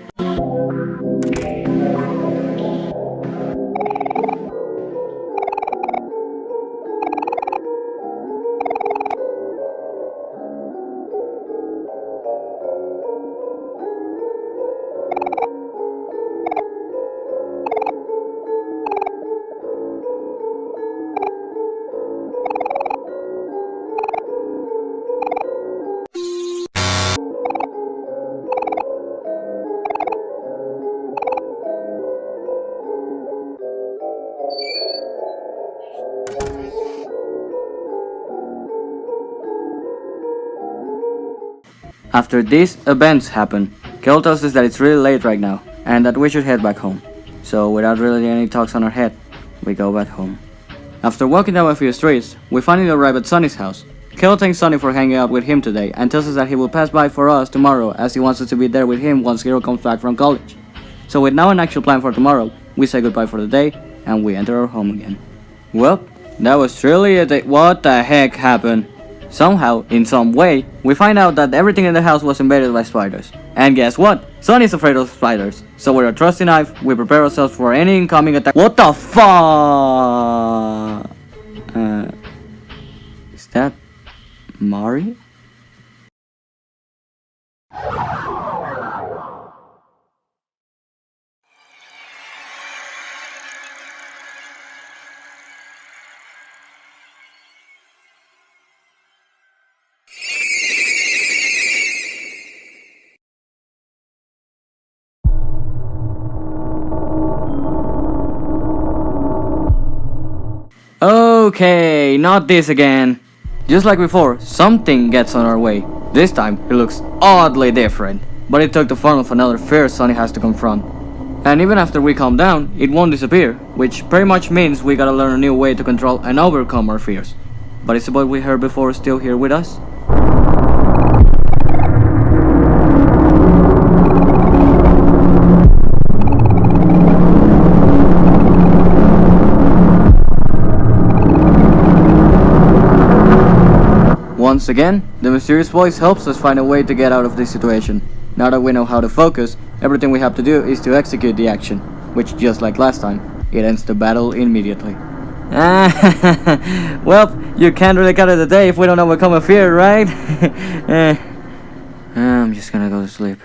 Speaker 1: After these events happen, Heyall tells us that it's really late right now and that we should head back home. So without really any talks on our head, we go back home. After walking down a few streets, we finally arrive at Sunny's house. Heyall thanks Sunny for hanging out with him today and tells us that he will pass by for us tomorrow as he wants us to be there with him once Heyall comes back from college. So with now an actual plan for tomorrow, we say goodbye for the day and we enter our home again. Well, that was really a day. What the heck happened? Somehow, in some way, we find out that everything in the house was invaded by spiders. And guess what? Sunny's afraid of spiders. So with our trusty knife, we prepare ourselves for any incoming attack. What the fuck? Is that Mari? Okay, not this again. Just like before, something gets on our way. This time, it looks oddly different, but it took the form of another fear Sunny has to confront. And even after we calm down, it won't disappear, which pretty much means we gotta learn a new way to control and overcome our fears. But is the boy we heard before still here with us? Once again, the mysterious voice helps us find a way to get out of this situation. Now that we know how to focus, everything we have to do is to execute the action, which just like last time, it ends the battle immediately. Well, you can't really cut it a day if we don't overcome a fear, right? I'm just gonna go to sleep.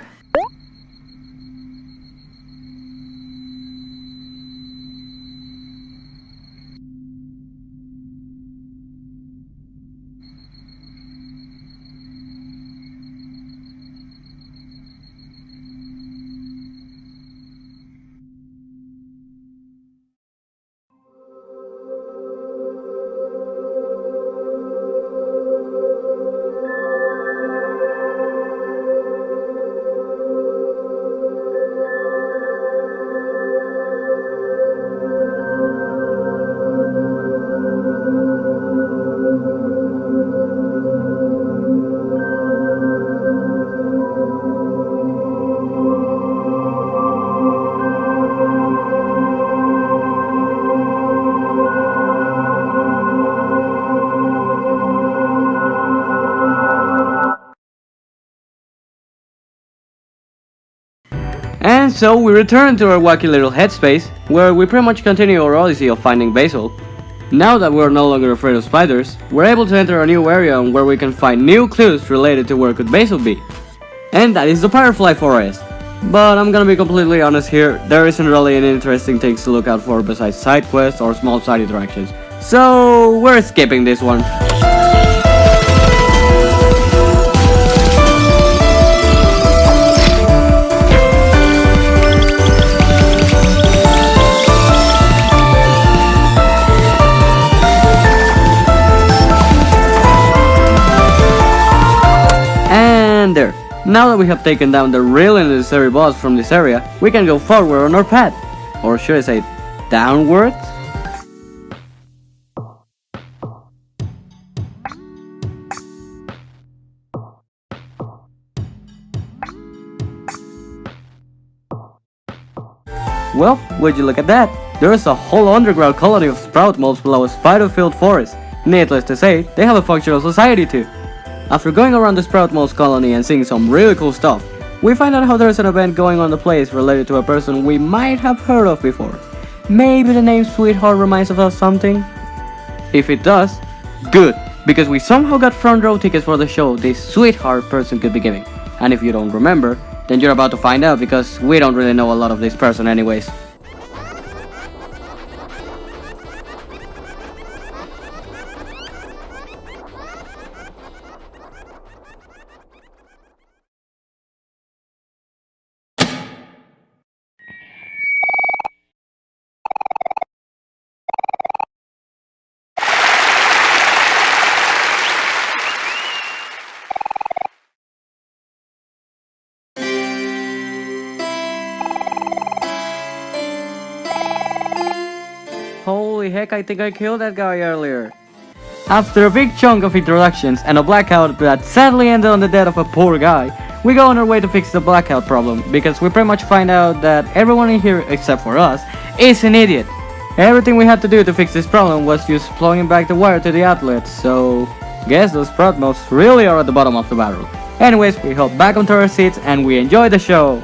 Speaker 1: And so we return to our wacky little headspace, where we pretty much continue our odyssey of finding Basil. Now that we're no longer afraid of spiders, we're able to enter a new area where we can find new clues related to where could Basil be. And that is the Firefly Forest. But I'm gonna be completely honest here, there isn't really any interesting things to look out for besides side quests or small side interactions. So we're skipping this one. And there. Now that we have taken down the really necessary boss from this area, we can go forward on our path. Or should I say, downwards? Well, would you look at that? There's a whole underground colony of sprout moles below a spider-filled forest. Needless to say, they have a functional society too. After going around the sprout moles colony and seeing some really cool stuff, we find out how there's an event going on the place related to a person we might have heard of before. Maybe the name Sweetheart reminds us of something? If it does, good, because we somehow got front row tickets for the show this Sweetheart person could be giving. And if you don't remember, then you're about to find out because we don't really know a lot of this person anyways. Holy heck, I think I killed that guy earlier. After a big chunk of introductions and a blackout that sadly ended on the death of a poor guy, we go on our way to fix the blackout problem because we pretty much find out that everyone in here except for us is an idiot. Everything we had to do to fix this problem was just plugging back the wire to the outlet, so guess those sprout moles really are at the bottom of the barrel. Anyways, we hop back onto our seats and we enjoy the show.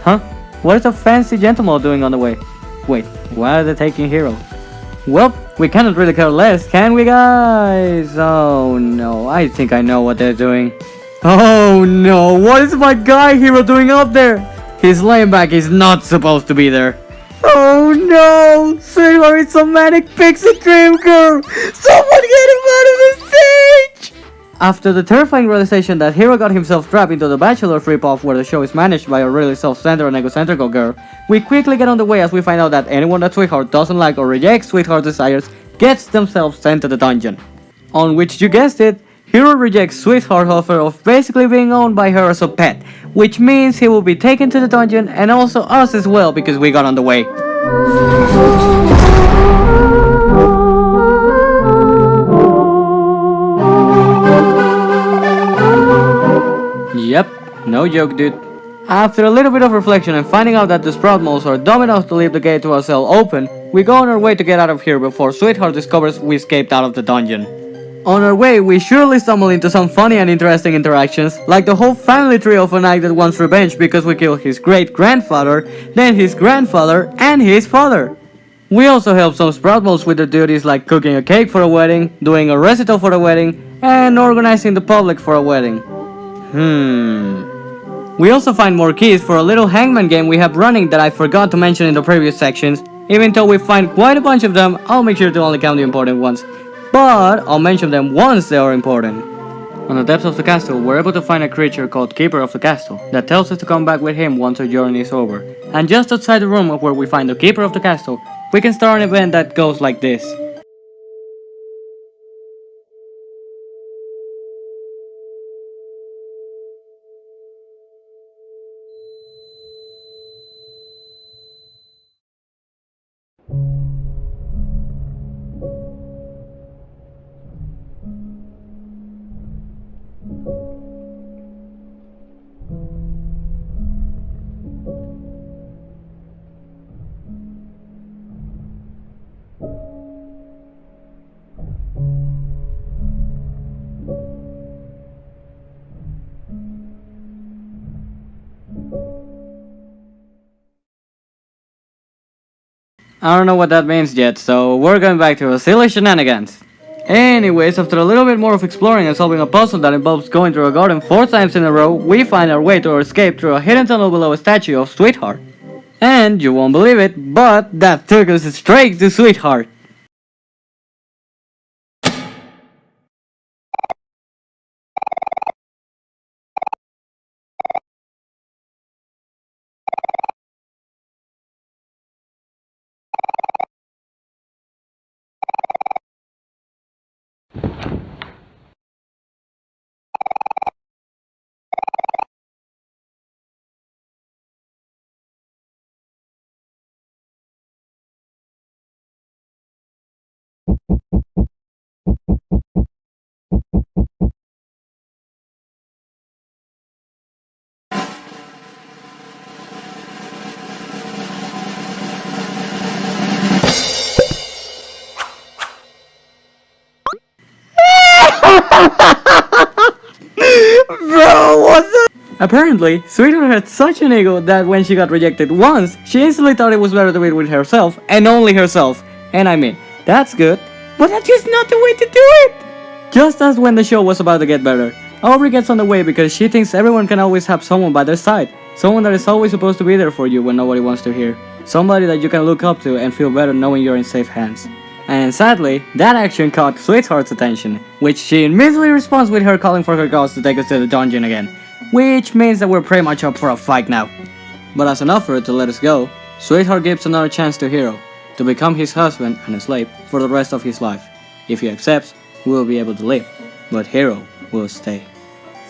Speaker 1: Huh? What is a fancy gentleman doing on the way? Wait, why are they taking Heyall? Well, we cannot really care less, can we guys? Oh no, I think I know what they're doing. Oh no, what is my guy hero doing up there? His layback is not supposed to be there. Oh no, Sweetheart is a manic pixie dream girl. Someone get him out of the stage! After the terrifying realization that Hero got himself trapped into the Bachelor ripoff where the show is managed by a really self-centered and egocentrical girl, we quickly get on the way as we find out that anyone that Sweetheart doesn't like or rejects Sweetheart's desires gets themselves sent to the dungeon. On which, you guessed it, Hero rejects Sweetheart's offer of basically being owned by her as a pet, which means he will be taken to the dungeon and also us as well because we got on the way. Yep, no joke dude. After a little bit of reflection and finding out that the sprout moles are dumb enough to leave the gate to our cell open, we go on our way to get out of here before Sweetheart discovers we escaped out of the dungeon. On our way, we surely stumble into some funny and interesting interactions, like the whole family tree of a knight that wants revenge because we killed his great-grandfather, then his grandfather, and his father. We also help some sprout moles with their duties like cooking a cake for a wedding, doing a recital for a wedding, and organizing the public for a wedding. We also find more keys for a little hangman game we have running that I forgot to mention in the previous sections. Even though we find quite a bunch of them, I'll make sure to only count the important ones. But I'll mention them once they are important. On the depths of the castle, we're able to find a creature called Keeper of the Castle that tells us to come back with him once our journey is over. And just outside the room of where we find the Keeper of the Castle, we can start an event that goes like this. I don't know what that means yet, so we're going back to a silly shenanigans. Anyways, after a little bit more of exploring and solving a puzzle that involves going through a garden 4 times in a row, we find our way to our escape through a hidden tunnel below a statue of Sweetheart. And you won't believe it, but that took us straight to Sweetheart. Apparently, Sweetheart had such an ego that when she got rejected once, she instantly thought it was better to be with herself, and only herself. And I mean, that's good, but that's just not the way to do it! Just as when the show was about to get better, Aubrey gets on the way because she thinks everyone can always have someone by their side. Someone that is always supposed to be there for you when nobody wants to hear. Somebody that you can look up to and feel better knowing you're in safe hands. And sadly, that action caught Sweetheart's attention, which she immediately responds with her calling for her gods to take us to the dungeon again. Which means that we're pretty much up for a fight now. But as an offer to let us go, Sweetheart gives another chance to Hero, to become his husband and a slave for the rest of his life. If he accepts, we will be able to live, but Hero will stay.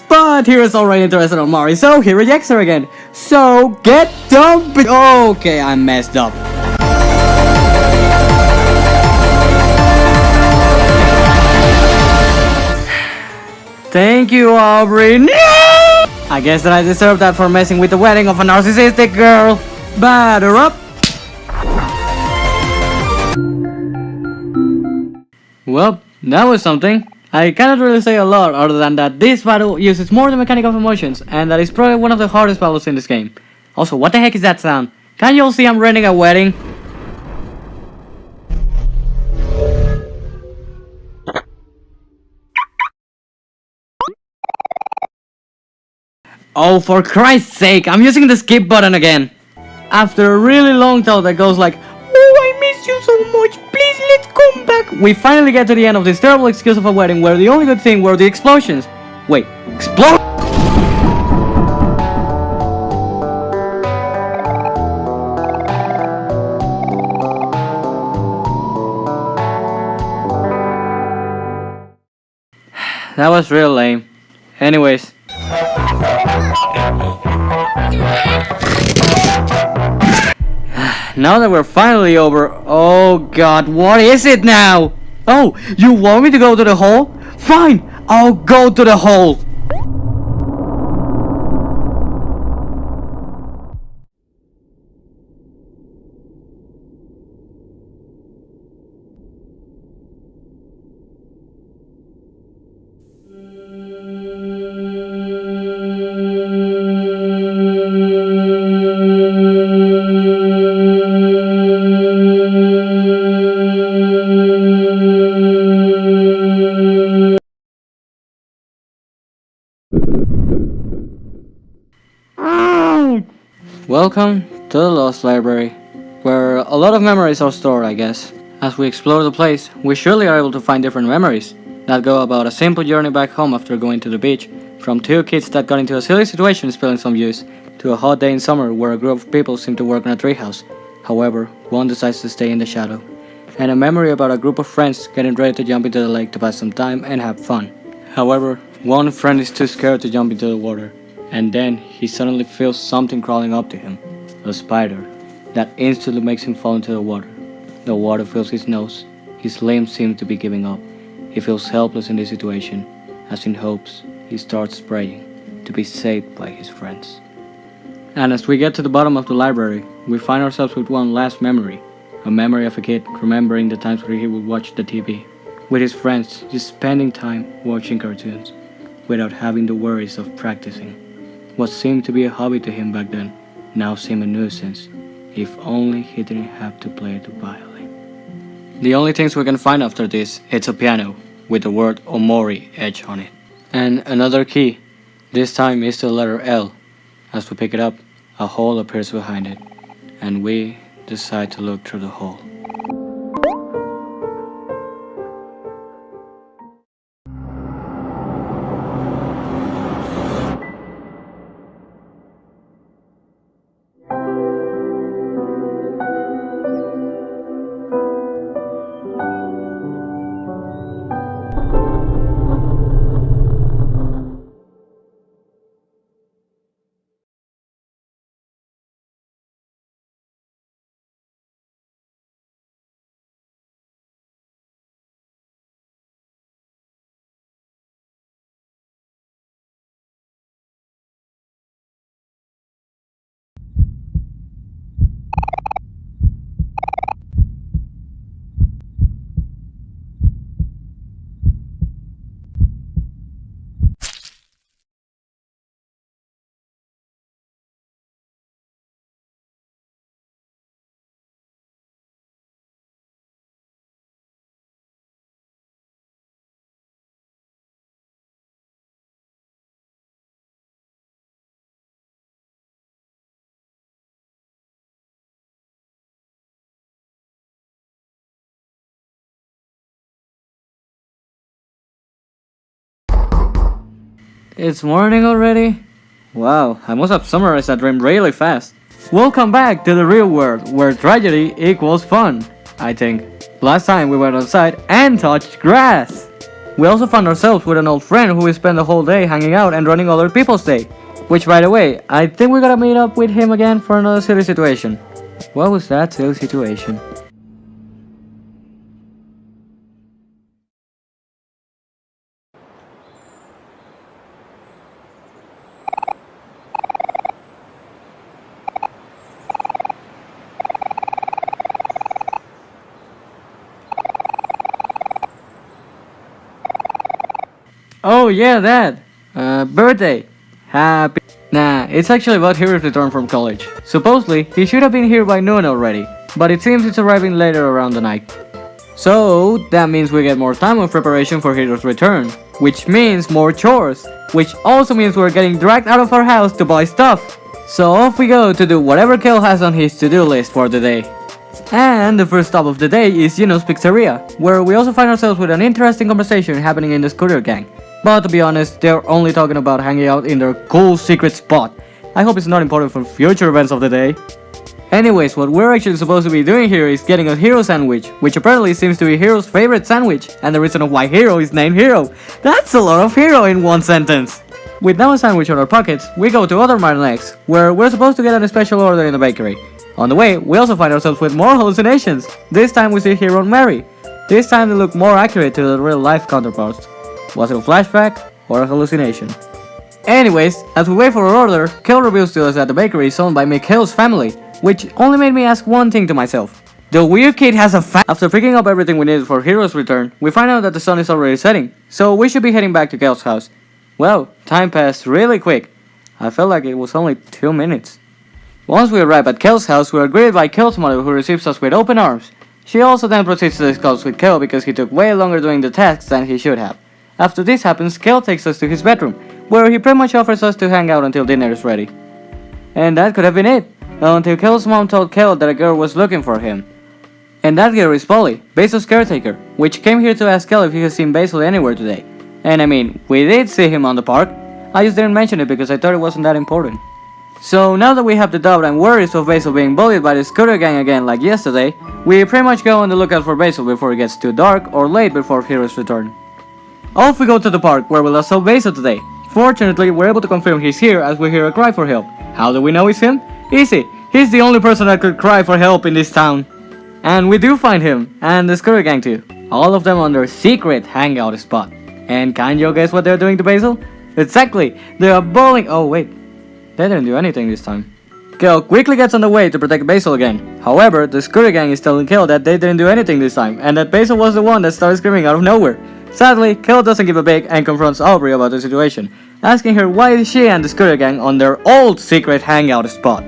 Speaker 1: But Hero's already interested in Omori, so he rejects her again. So get dumb. Okay, I messed up. Thank you, Aubrey. No! I guess that I deserve that for messing with the wedding of a narcissistic girl. Batter up. Well, that was something. I cannot really say a lot other than that this battle uses more the mechanic of emotions, and that is probably one of the hardest battles in this game. Also, what the heck is that sound? Can't you all see I'm running a wedding? Oh, for Christ's sake, I'm using the skip button again. After a really long thought that goes like, oh, I miss you so much, please let's come back. We finally get to the end of this terrible excuse of a wedding where the only good thing were the explosions. Wait, explode? That was real lame. Anyways. Now that we're finally over, oh god, what is it now? Oh, you want me to go to the hole? Fine, I'll go to the hole. Welcome to the Lost Library, where a lot of memories are stored, I guess. As we explore the place, we surely are able to find different memories that go about a simple journey back home after going to the beach, from two kids that got into a silly situation spilling some juice, to a hot day in summer where a group of people seem to work in a treehouse. However, one decides to stay in the shadow. And a memory about a group of friends getting ready to jump into the lake to pass some time and have fun. However, one friend is too scared to jump into the water. And then he suddenly feels something crawling up to him, a spider, that instantly makes him fall into the water. The water fills his nose, his limbs seem to be giving up. He feels helpless in this situation, as in hopes, he starts praying to be saved by his friends. And as we get to the bottom of the library, we find ourselves with one last memory, a memory of a kid remembering the times where he would watch the TV, with his friends, just spending time watching cartoons, without having the worries of practicing. What seemed to be a hobby to him back then now seemed a nuisance, if only he didn't have to play the violin. The only things we can find after this, it's a piano, with the word Omori etched on it. And another key, this time is the letter L. As we pick it up, a hole appears behind it, and we decide to look through the hole. It's morning already? Wow, I must have summarized that dream really fast. Welcome back to the real world, where tragedy equals fun, I think. Last time we went outside and touched grass. We also found ourselves with an old friend who we spent the whole day hanging out and running other people's day. Which, by the way, I think we gotta meet up with him again for another silly situation. What was that silly situation? Oh yeah, that! Birthday! Happy... Nah, it's actually about Hero's return from college. Supposedly, he should have been here by noon already, but it seems it's arriving later around the night. So, that means we get more time of preparation for Hero's return, which means more chores, which also means we're getting dragged out of our house to buy stuff. So off we go to do whatever Kel has on his to-do list for the day. And the first stop of the day is Yuno's Pizzeria, where we also find ourselves with an interesting conversation happening in the scooter gang. But to be honest, they're only talking about hanging out in their cool secret spot. I hope it's not important for future events of the day. Anyways, what we're actually supposed to be doing here is getting a Hero sandwich, which apparently seems to be Hero's favorite sandwich, and the reason of why Hero is named Hero. That's a lot of Hero in one sentence! With now a sandwich in our pockets, we go to Other Mile next, where we're supposed to get a special order in the bakery. On the way, we also find ourselves with more hallucinations. This time we see Hero and Mary. This time they look more accurate to the real life counterparts. Was it a flashback or a hallucination? Anyways, as we wait for our order, Kel reveals to us that the bakery is owned by Mikhail's family, which only made me ask one thing to myself. The weird kid has a After picking up everything we needed for Hero's return, we find out that the sun is already setting, so we should be heading back to Kel's house. Well, time passed really quick. I felt like it was only 2 minutes. Once we arrive at Kel's house, we are greeted by Kel's mother, who receives us with open arms. She also then proceeds to discuss with Kel because he took way longer doing the tasks than he should have. After this happens, Kel takes us to his bedroom, where he pretty much offers us to hang out until dinner is ready. And that could have been it, until Kel's mom told Kel that a girl was looking for him. And that girl is Polly, Basil's caretaker, which came here to ask Kel if he has seen Basil anywhere today. And I mean, we did see him on the park, I just didn't mention it because I thought it wasn't that important. So now that we have the doubt and worries of Basil being bullied by the scooter gang again like yesterday, we pretty much go on the lookout for Basil before it gets too dark or late before Hero's return. Off we go to the park where we last saw Basil today. Fortunately, we're able to confirm he's here as we hear a cry for help. How do we know it's him? Easy, he's the only person that could cry for help in this town. And we do find him, and the scooter gang too. All of them on their secret hangout spot. And can you guess what they're doing to Basil? Exactly, they are bowling. Oh wait, they didn't do anything this time. Kel quickly gets on the way to protect Basil again. However, the scooter gang is telling Kel that they didn't do anything this time, and that Basil was the one that started screaming out of nowhere. Sadly, Kel doesn't give a big and confronts Aubrey about the situation, asking her why she and the scooter gang on their old secret hangout spot.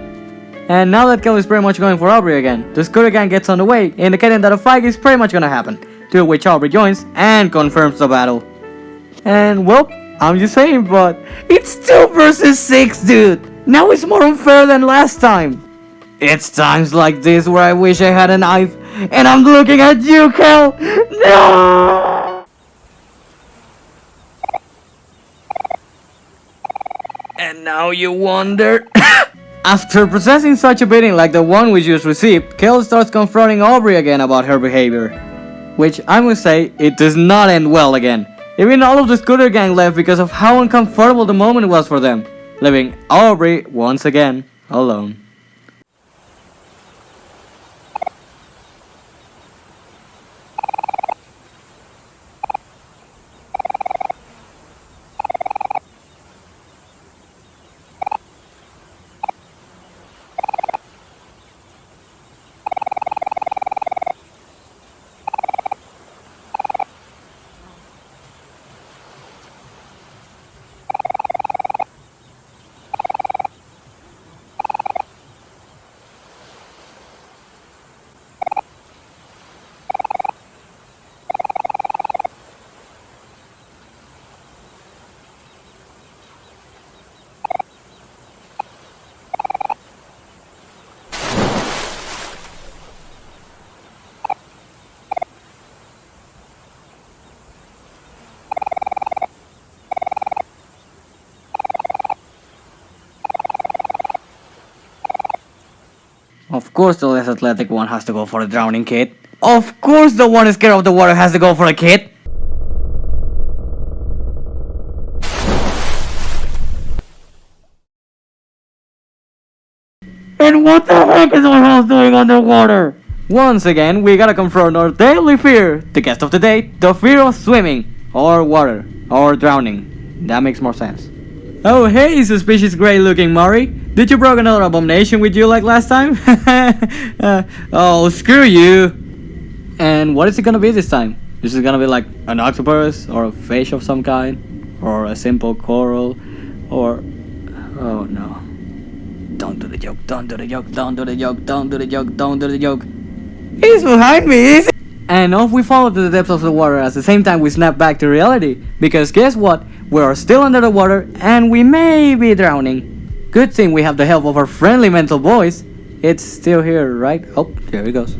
Speaker 1: And now that Kel is pretty much going for Aubrey again, the scooter gang gets on the way, indicating that a fight is pretty much gonna happen, to which Aubrey joins and confirms the battle. And well, I'm just saying, but it's 2 versus 6, dude! Now it's more unfair than last time! It's times like this where I wish I had a knife, and I'm looking at you, Kel! No! And now you wonder... After processing such a beating like the one we just received, Kel starts confronting Aubrey again about her behavior. Which I must say, it does not end well again. Even all of the scooter gang left because of how uncomfortable the moment was for them, leaving Aubrey once again alone. Of course the less athletic one has to go for the drowning kid. Of course the one scared of the water has to go for a kid. And what the heck is our house doing underwater? Once again, we gotta confront our daily fear. The guest of the day, the fear of swimming, or water, or drowning. That makes more sense. Oh hey, suspicious grey looking Mori. Did you bring another abomination with you like last time? Oh, screw you. And what is it gonna be this time? Is it gonna be like an octopus, or a fish of some kind? Or a simple coral? Or... oh no. Don't do the joke, don't do the joke, don't do the joke, don't do the joke, don't do the joke. He's behind me, is it? And off we fall to the depths of the water at the same time we snap back to reality. Because guess what? We are still under the water and we may be drowning. Good thing we have the help of our friendly mental voice. It's still here, right? Oh, there it goes.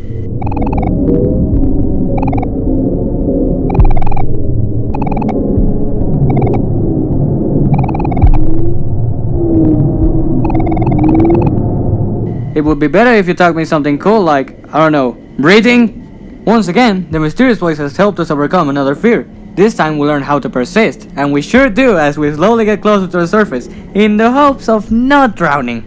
Speaker 1: It would be better if you taught me something cool like, I don't know, breathing? Once again, the mysterious voice has helped us overcome another fear. This time we learn how to persist, and we sure do as we slowly get closer to the surface, in the hopes of not drowning.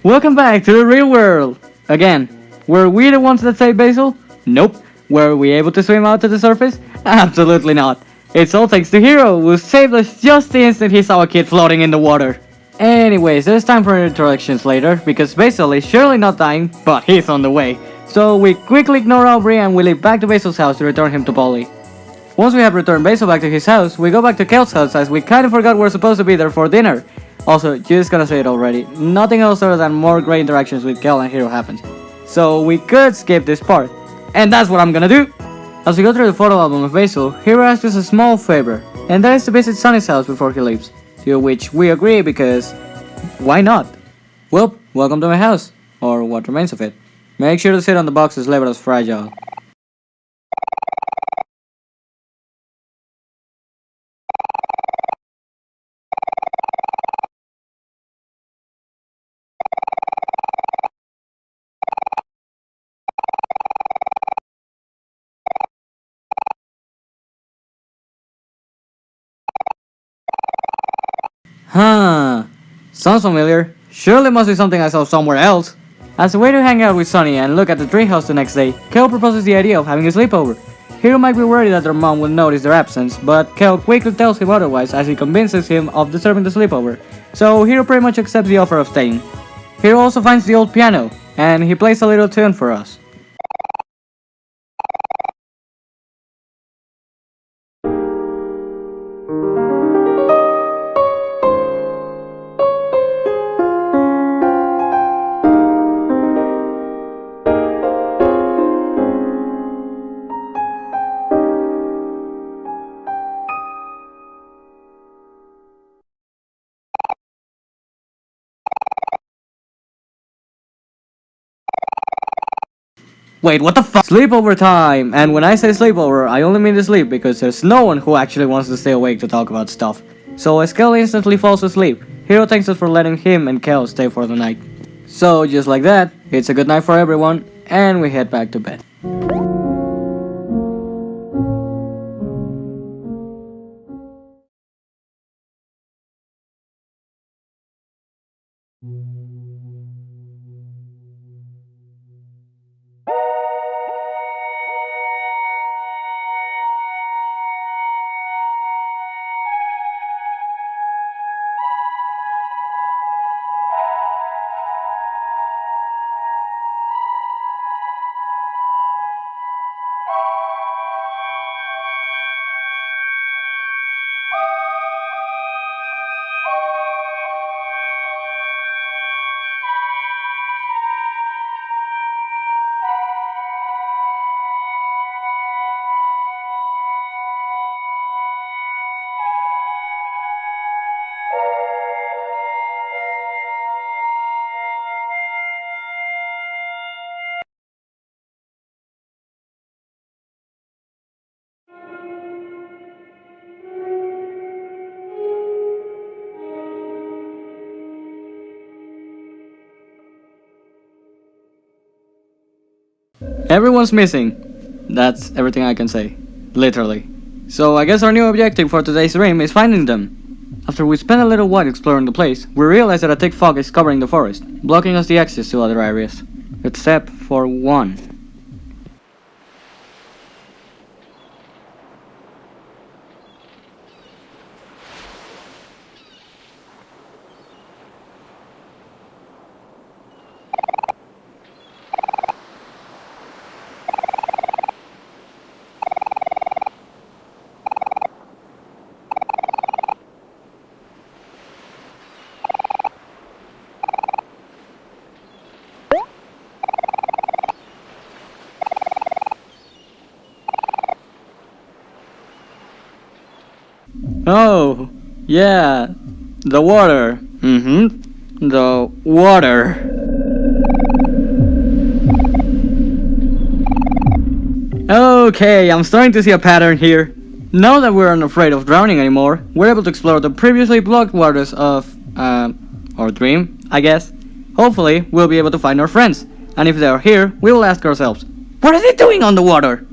Speaker 1: Welcome back to the real world! Again, were we the ones that saved Basil? Nope. Were we able to swim out to the surface? Absolutely not. It's all thanks to Hero, who saved us just the instant he saw a kid floating in the water. Anyways, there's time for interactions later, because Basil is surely not dying, but he's on the way. So we quickly ignore Aubrey and we leave back to Basil's house to return him to Polly. Once we have returned Basil back to his house, we go back to Kel's house as we kinda forgot we're supposed to be there for dinner. Also, just gonna say it already, nothing else other than more great interactions with Kel and Hero happens. So we could skip this part. And that's what I'm gonna do! As we go through the photo album of Basil, Hero asks us a small favor, and that is to visit Sunny's house before he leaves. To which we agree because... why not? Well, welcome to my house, or what remains of it. Make sure to sit on the boxes labeled as fragile. Huh, sounds familiar. Surely must be something I saw somewhere else. As a way to hang out with Sunny and look at the treehouse the next day, Kel proposes the idea of having a sleepover. Hero might be worried that their mom will notice their absence, but Kel quickly tells him otherwise as he convinces him of disturbing the sleepover, so Hero pretty much accepts the offer of staying. Hero also finds the old piano, and he plays a little tune for us. Wait, what the fuck? Sleepover time! And when I say sleepover, I only mean to sleep because there's no one who actually wants to stay awake to talk about stuff. So as Kel instantly falls asleep, Hero thanks us for letting him and Kel stay for the night. So just like that, it's a good night for everyone, and we head back to bed. Everyone's missing. That's everything I can say. Literally. So I guess our new objective for today's stream is finding them. After we spend a little while exploring the place, we realize that a thick fog is covering the forest, blocking us the access to other areas. Except for one. Oh, yeah, the water. The water. Okay, I'm starting to see a pattern here. Now that we're unafraid of drowning anymore, we're able to explore the previously blocked waters of, our dream, I guess. Hopefully, we'll be able to find our friends. And if they are here, we will ask ourselves, what is it doing on the water?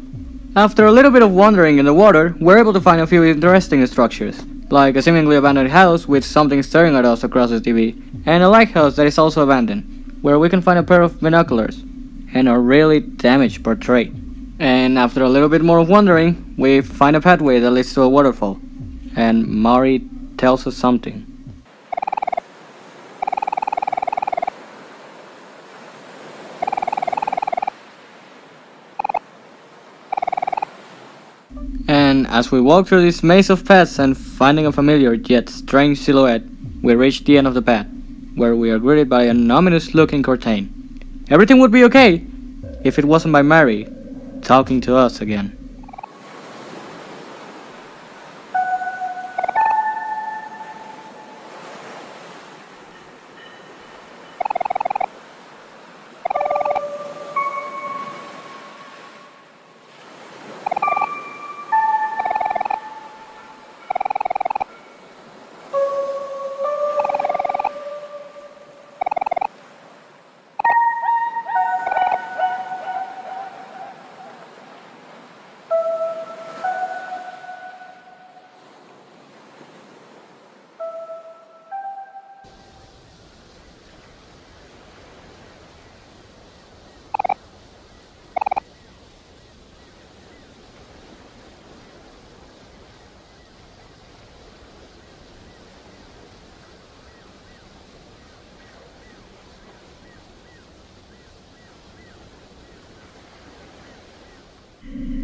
Speaker 1: After a little bit of wandering in the water, we're able to find a few interesting structures, like a seemingly abandoned house with something staring at us across the TV, and a lighthouse that is also abandoned, where we can find a pair of binoculars, and a really damaged portrait. And after a little bit more of wandering, we find a pathway that leads to a waterfall, and Mari tells us something. And as we walk through this maze of paths and finding a familiar yet strange silhouette, we reach the end of the path, where we are greeted by an ominous looking curtain. Everything would be okay if it wasn't by Mari talking to us again.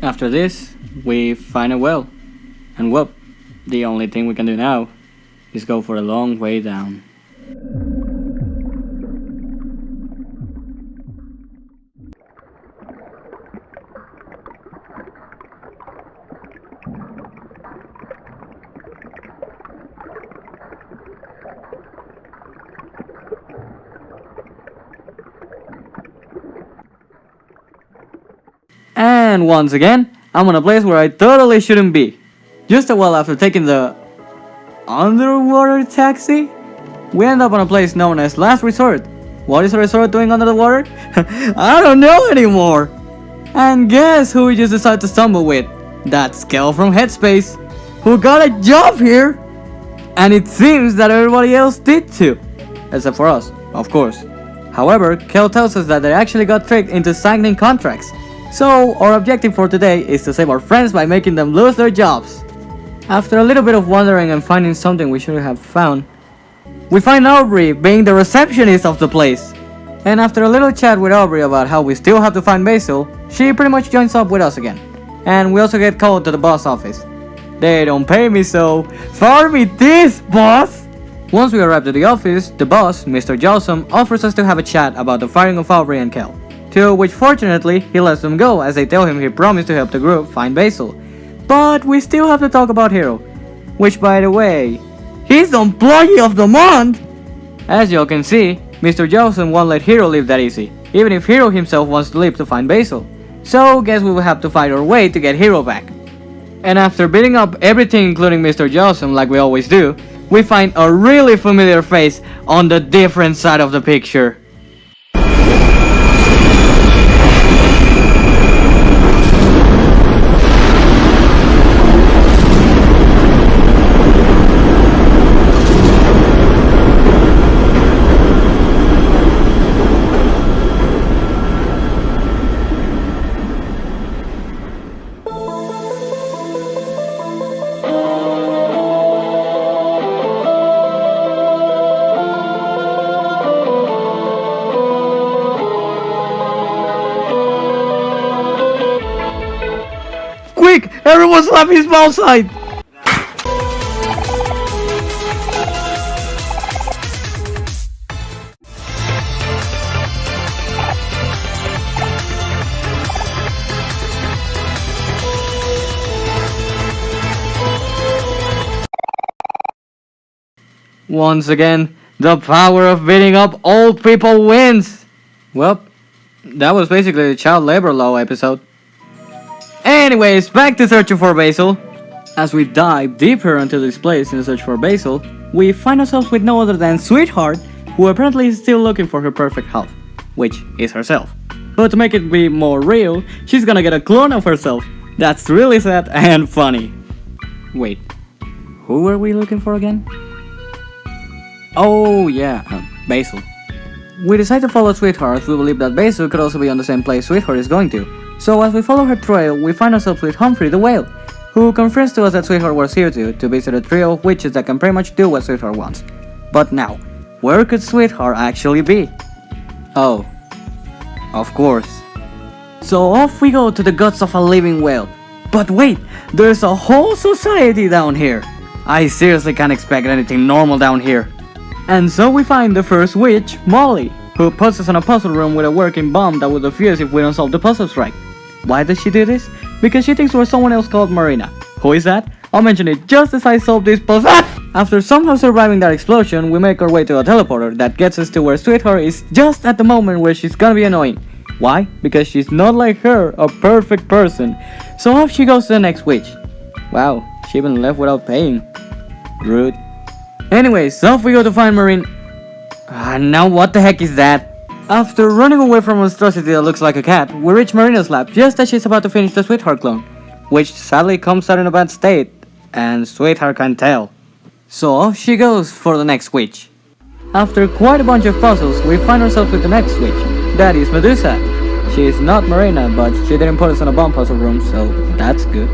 Speaker 1: After this, we find a well, and well, the only thing we can do now is go for a long way down. And once again, I'm on a place where I totally shouldn't be. Just a while after taking the underwater taxi, we end up on a place known as Last Resort. What is a resort doing under the water? I don't know anymore. And guess who we just decided to stumble with? That Kel from HeadSpace, who got a job here. And it seems that everybody else did too. Except for us, of course. However, Kel tells us that they actually got tricked into signing contracts. So, our objective for today is to save our friends by making them lose their jobs. After a little bit of wandering and finding something we should have found, we find Aubrey being the receptionist of the place. And after a little chat with Aubrey about how we still have to find Basil, she pretty much joins up with us again. And we also get called to the boss office. They don't pay me, so farm me this, boss! Once we arrive at the office, the boss, Mr. Jawsome, offers us to have a chat about the firing of Aubrey and Kel. To which fortunately, he lets them go as they tell him he promised to help the group find Basil. But we still have to talk about Hero, which by the way, he's the employee of the month! As y'all can see, Mr. Jawsome won't let Hero leave that easy, even if Hero himself wants to leave to find Basil. So guess we will have to find our way to get Hero back. And after beating up everything including Mr. Jawsome like we always do, we find a really familiar face on the different side of the picture. Quick! Everyone slap his mouse side! Once again, the power of beating up old people wins! Well, that was basically the child labor law episode. Anyways, back to searching for Basil. As we dive deeper into this place in the search for Basil, we find ourselves with no other than Sweetheart, who apparently is still looking for her perfect half, which is herself. But to make it be more real, she's gonna get a clone of herself. That's really sad and funny. Wait, who were we looking for again? Oh yeah, Basil. We decide to follow Sweetheart as we believe that Basil could also be on the same place Sweetheart is going to. So as we follow her trail, we find ourselves with Humphrey the whale, who confirms to us that Sweetheart was here to visit a trio of witches that can pretty much do what Sweetheart wants. But now, where could Sweetheart actually be? Oh, of course. So off we go to the guts of a living whale. But wait, there's a whole society down here. I seriously can't expect anything normal down here. And so we find the first witch, Molly, who puts us in a puzzle room with a working bomb that will defuse if we don't solve the puzzles right. Why does she do this? Because she thinks we're someone else called Marina. Who is that? I'll mention it just as I solve this puzzle. After somehow surviving that explosion, we make our way to a teleporter that gets us to where Sweetheart is just at the moment where she's gonna be annoying. Why? Because she's not like her, a perfect person. So off she goes to the next witch. Wow, she even left without paying. Rude. Anyways, off we go to find Marina. Now what the heck is that? After running away from a monstrosity that looks like a cat, we reach Marina's lab just as she's about to finish the Sweetheart clone, which sadly comes out in a bad state, and Sweetheart can tell. So off she goes for the next witch. After quite a bunch of puzzles, we find ourselves with the next witch. That is Medusa. She is not Marina, but she didn't put us in a bomb puzzle room, so that's good.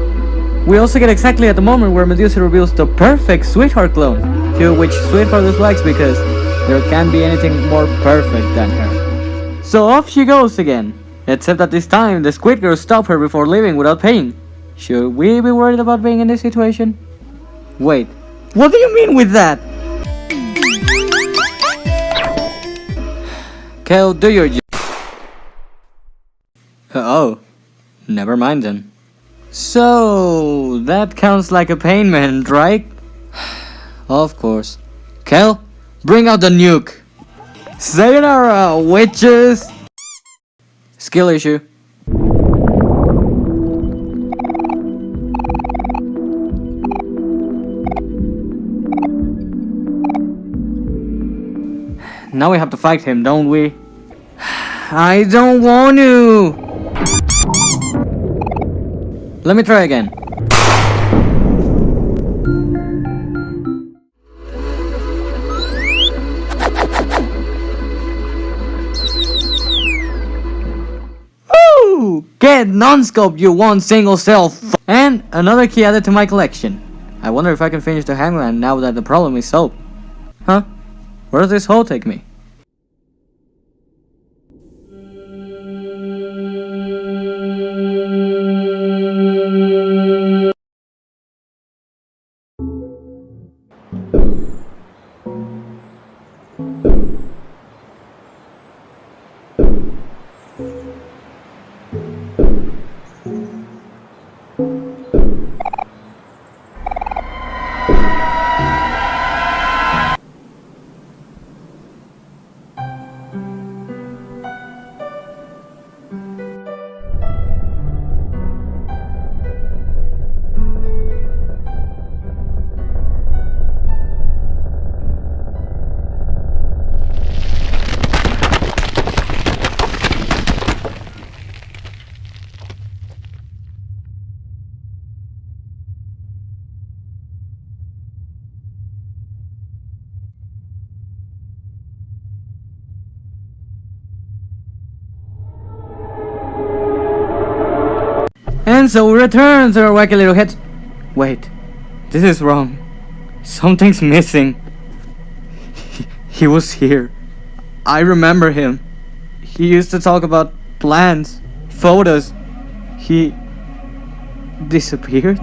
Speaker 1: We also get exactly at the moment where Medusa reveals the perfect Sweetheart clone, to which Sweetheart dislikes because there can't be anything more perfect than her. So off she goes again, except that this time the Squid Girl stopped her before leaving without paying. Should we be worried about being in this situation? Wait, what do you mean with that? Kel, do your job. Oh, never mind then. So, that counts like a payment, right? Of course. Kel, bring out the nuke. Sayonara, witches! Skill issue. Now we have to fight him, don't we? I don't want to! Let me try again. Ooh! Get non-scope, you one single cell and another key added to my collection. I wonder if I can finish the hangman now that the problem is solved. Huh? Where does this hole take me? And so we return to our wacky little heads. Wait, this is wrong. Something's missing. He was here. I remember him. He used to talk about plans, photos. He disappeared?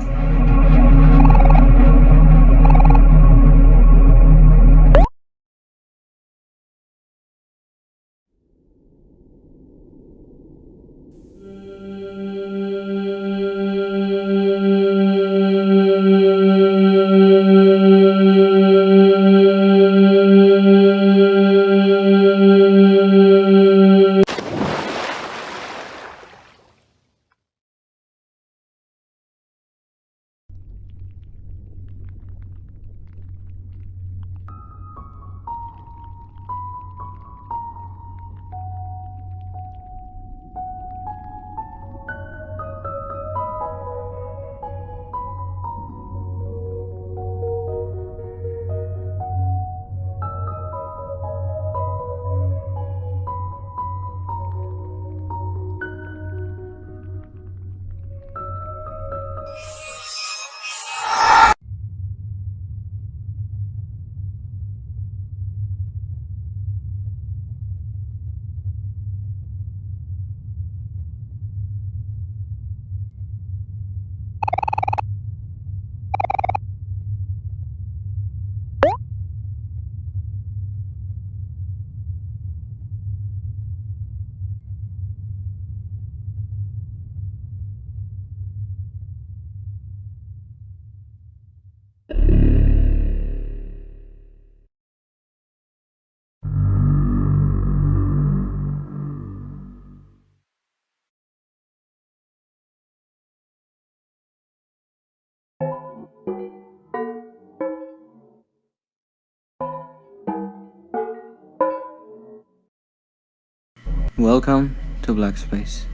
Speaker 1: Welcome to Black Space.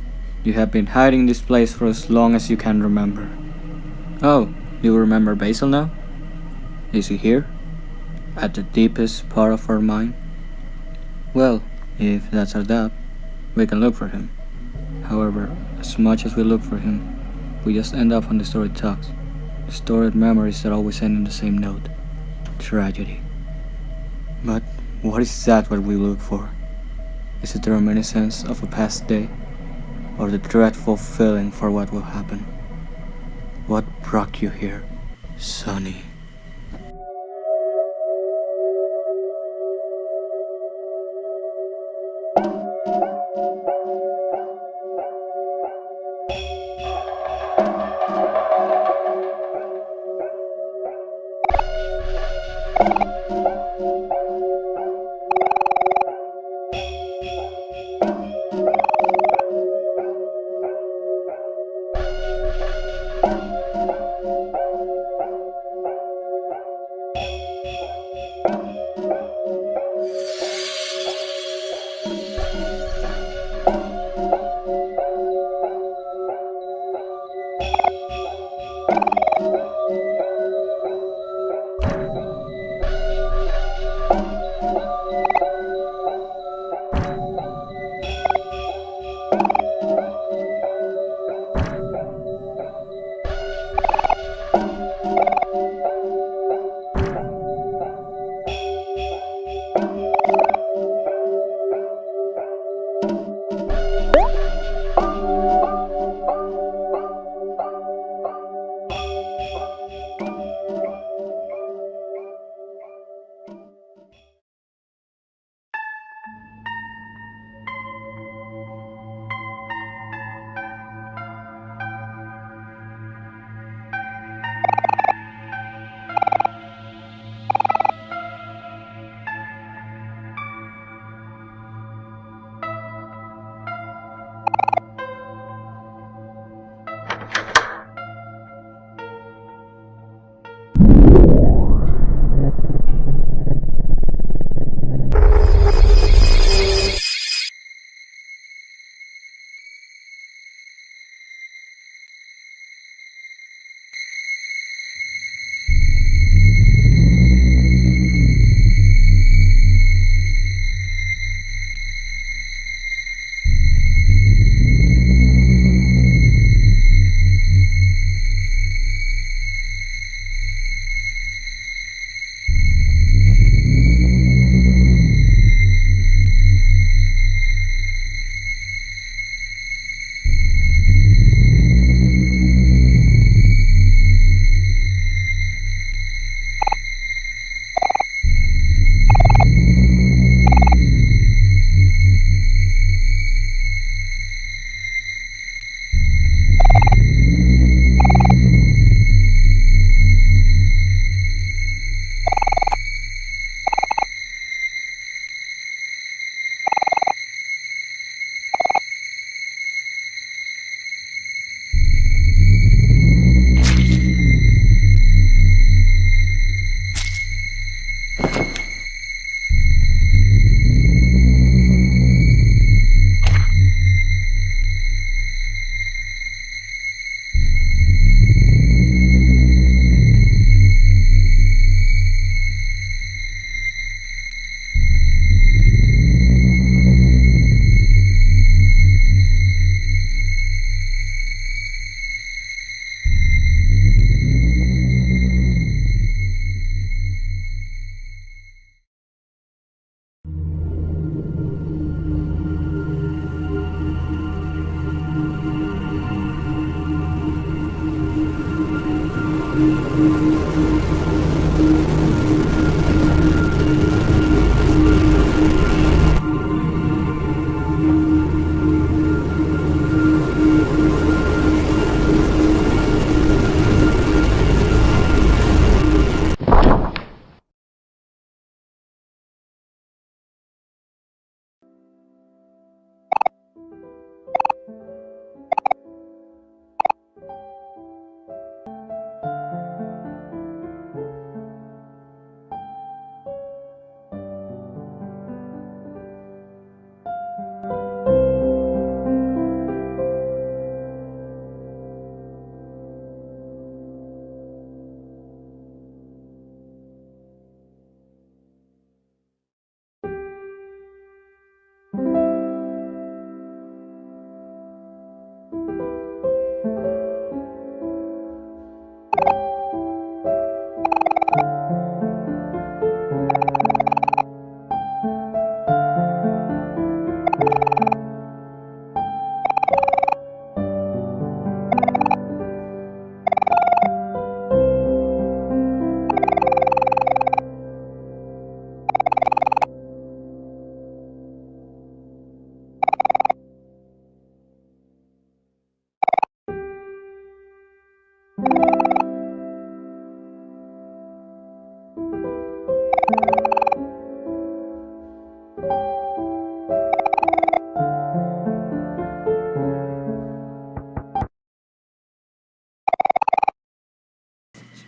Speaker 1: You have been hiding this place for as long as you can remember. Oh, you remember Basil now? Is he here? At the deepest part of our mind? Well, if that's our doubt, we can look for him. However, as much as we look for him, we just end up on the stored talks. The stored memories that always end in the same note. Tragedy. But what is that what we look for? Is it the reminiscence of a past day? Or the dreadful feeling for what will happen? What brought you here, Sonny?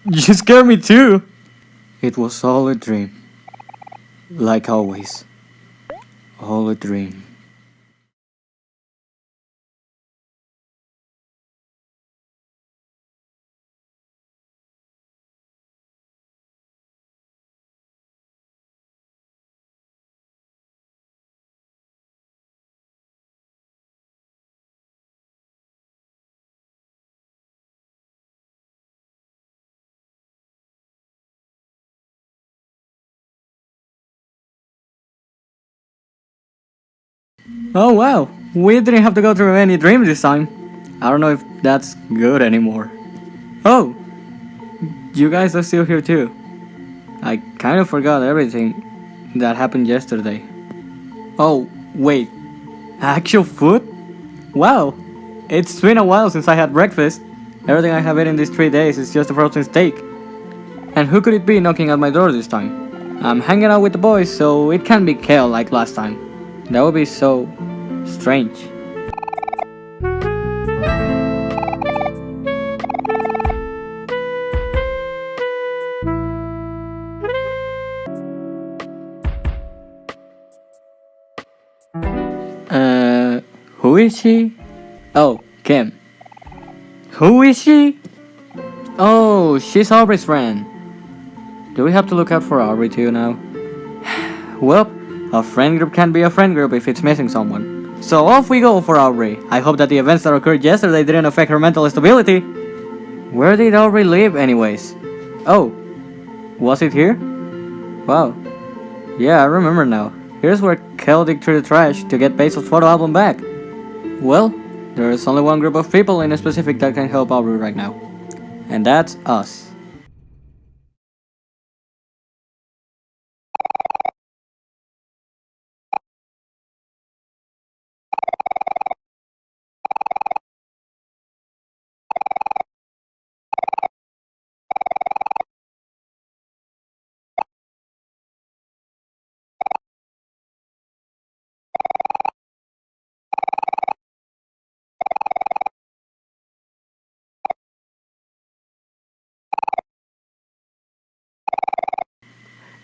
Speaker 1: You scared me too! It was all a dream. Like always. All a dream. Oh wow, we didn't have to go through any dreams this time. I don't know if that's good anymore. Oh, you guys are still here too. I kind of forgot everything that happened yesterday. Oh, wait. Actual food? Wow, it's been a while since I had breakfast. Everything I have eaten these 3 days is just a frozen steak. And who could it be knocking at my door this time? I'm hanging out with the boys, so it can't be Heyall like last time. That would be so strange. Who is she? Oh, Kim. Who is she? Oh, she's Aubrey's friend. Do we have to look out for Aubrey too now? Well, a friend group can't be a friend group if it's missing someone. So off we go for Aubrey. I hope that the events that occurred yesterday didn't affect her mental stability. Where did Aubrey live anyways? Oh, was it here? Wow. Yeah, I remember now. Here's where Heyall digged through the trash to get Basil's photo album back. Well, there is only one group of people in specific that can help Aubrey right now. And that's us.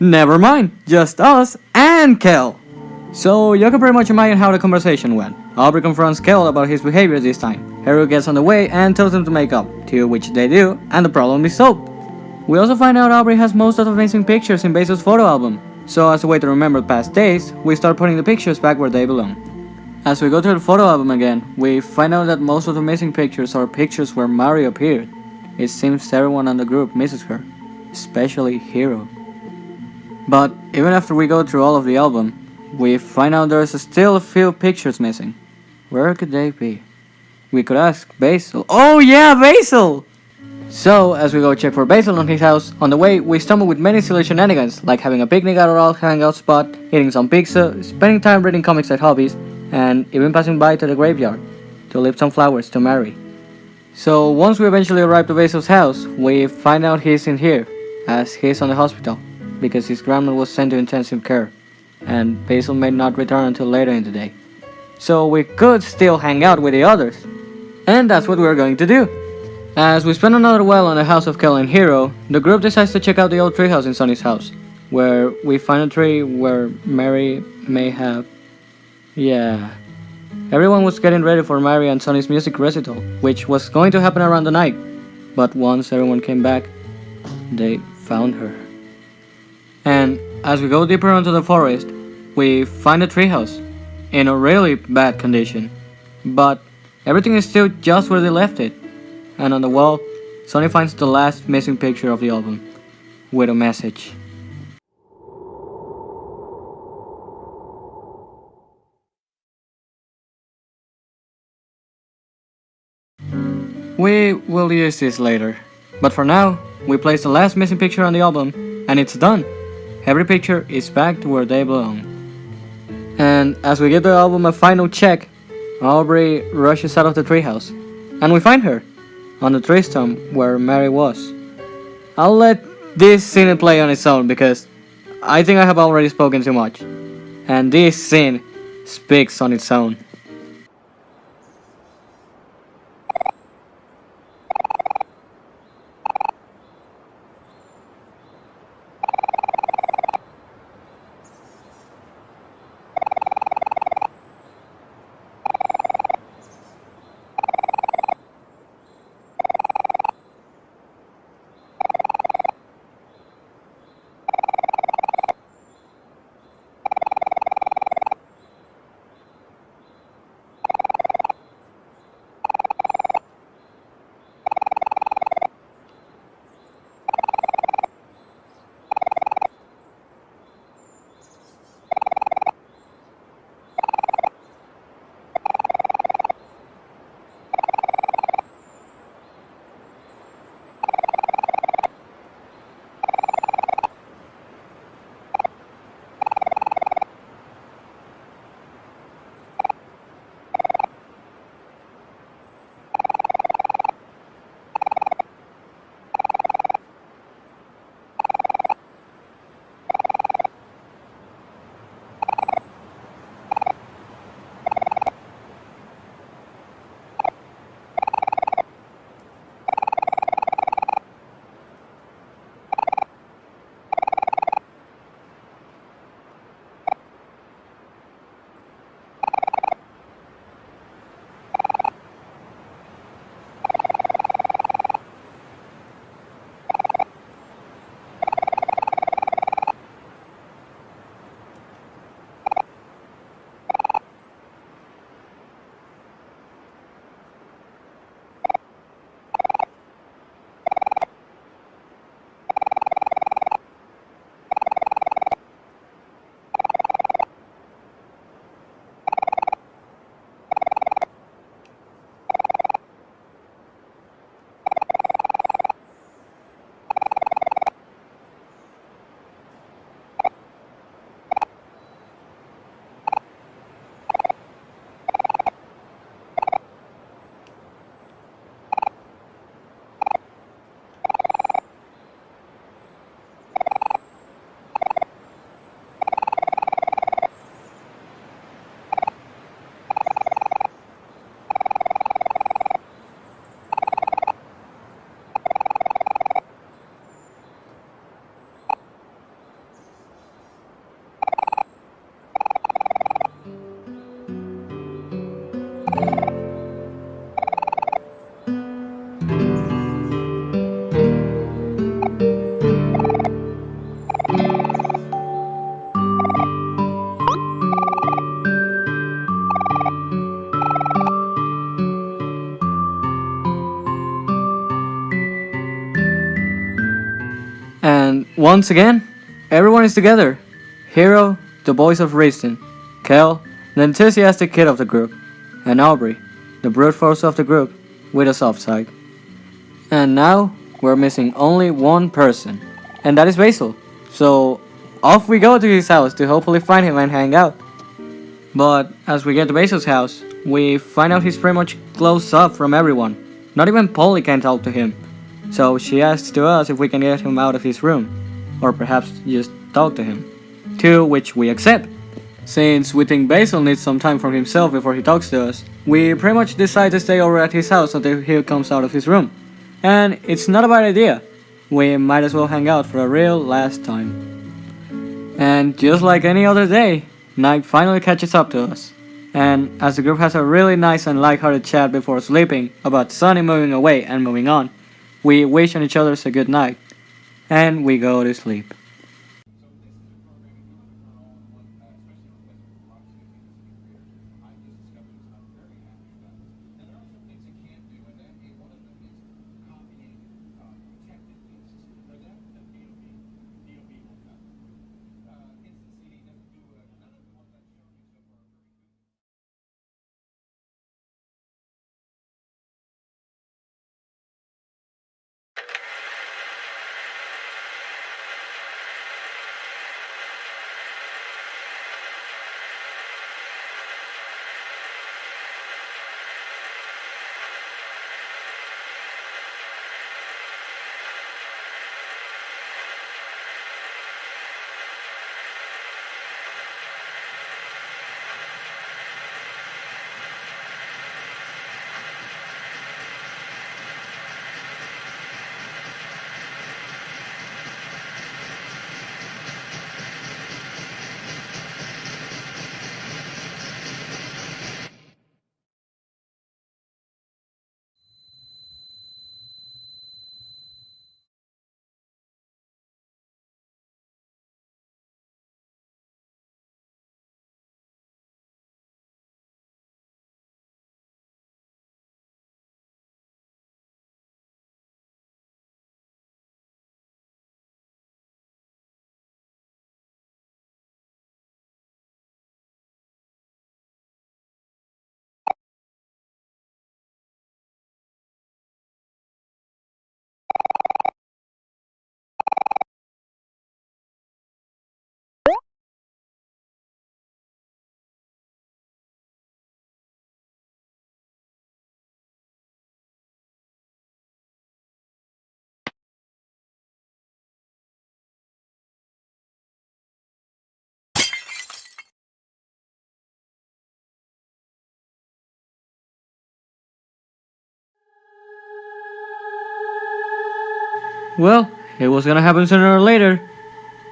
Speaker 1: Never mind, just us and Heyall. So you can pretty much imagine how the conversation went. Aubrey confronts Heyall about his behavior this time. Haru gets on the way and tells them to make up, to which they do, and the problem is solved. We also find out Aubrey has most of the missing pictures in Basil's photo album. So as a way to remember past days, we start putting the pictures back where they belong. As we go through the photo album again, we find out that most of the missing pictures are pictures where Mario appeared. It seems everyone on the group misses her, especially Hiro. But even after we go through all of the album, we find out there's still a few pictures missing. Where could they be? We could ask Basil. Oh yeah, Basil! So, as we go check for Basil on his house, on the way we stumble with many silly shenanigans, like having a picnic at our old hangout spot, eating some pizza, spending time reading comics at hobbies, and even passing by to the graveyard to leave some flowers to Mary. So, once we eventually arrive to Basil's house, we find out he's in here, as he's on the hospital, because his grandma was sent to intensive care, and Basil may not return until later in the day. So we could still hang out with the others, and that's what we're going to do. As we spend another while on the house of Kel and Hero, the group decides to check out the old treehouse in Sonny's house, where we find a tree where Mary may have... Yeah. Everyone was getting ready for Mary and Sonny's music recital, which was going to happen around the night, but once everyone came back, they found her. And as we go deeper into the forest, we find a treehouse in a really bad condition, but everything is still just where they left it. And on the wall, Sonny finds the last missing picture of the album, with a message. We will use this later, but for now, we place the last missing picture on the album, and it's done. Every picture is back to where they belong. And as we give the album a final check, Aubrey rushes out of the treehouse, and we find her on the tree stump where Mary was. I'll let this scene play on its own because I think I have already spoken too much, and this scene speaks on its own. And once again, everyone is together. Hero, the voice of reason, Kel, the enthusiastic kid of the group, and Aubrey, the brute force of the group, with a soft side. And now, we're missing only one person, and that is Basil. So off we go to his house to hopefully find him and hang out. But as we get to Basil's house, we find out he's pretty much closed up from everyone. Not even Polly can talk to him. So she asks to us if we can get him out of his room, or perhaps just talk to him. To which we accept. Since we think Basil needs some time for himself before he talks to us, we pretty much decide to stay over at his house until he comes out of his room. And it's not a bad idea. We might as well hang out for a real last time. And just like any other day, night finally catches up to us. And as the group has a really nice and lighthearted chat before sleeping about Sunny moving away and moving on, we wish on each other a good night. And we go to sleep. Well, it was gonna happen sooner or later.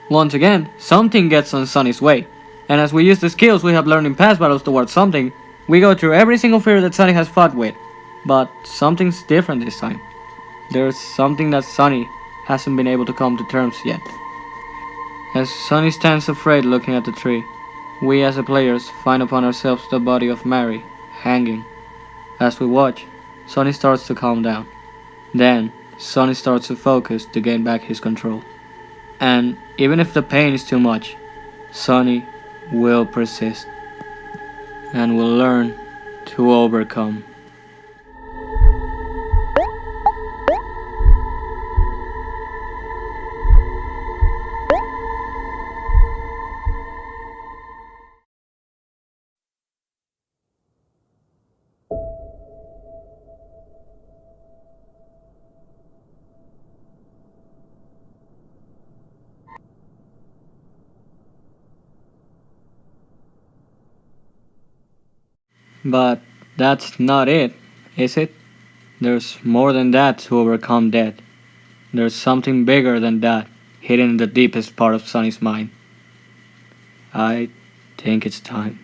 Speaker 1: Once again, something gets on Sunny's way, and as we use the skills we have learned in past battles towards something, we go through every single fear that Sunny has fought with. But something's different this time. There's something that Sunny hasn't been able to come to terms yet. As Sunny stands afraid looking at the tree, we as the players find upon ourselves the body of Mary, hanging. As we watch, Sunny starts to calm down. Then, Sunny starts to focus to gain back his control. And even if the pain is too much, Sunny will persist and will learn to overcome. But that's not it, is it? There's more than that to overcome death. There's something bigger than that, hidden in the deepest part of Sunny's mind. I think it's time.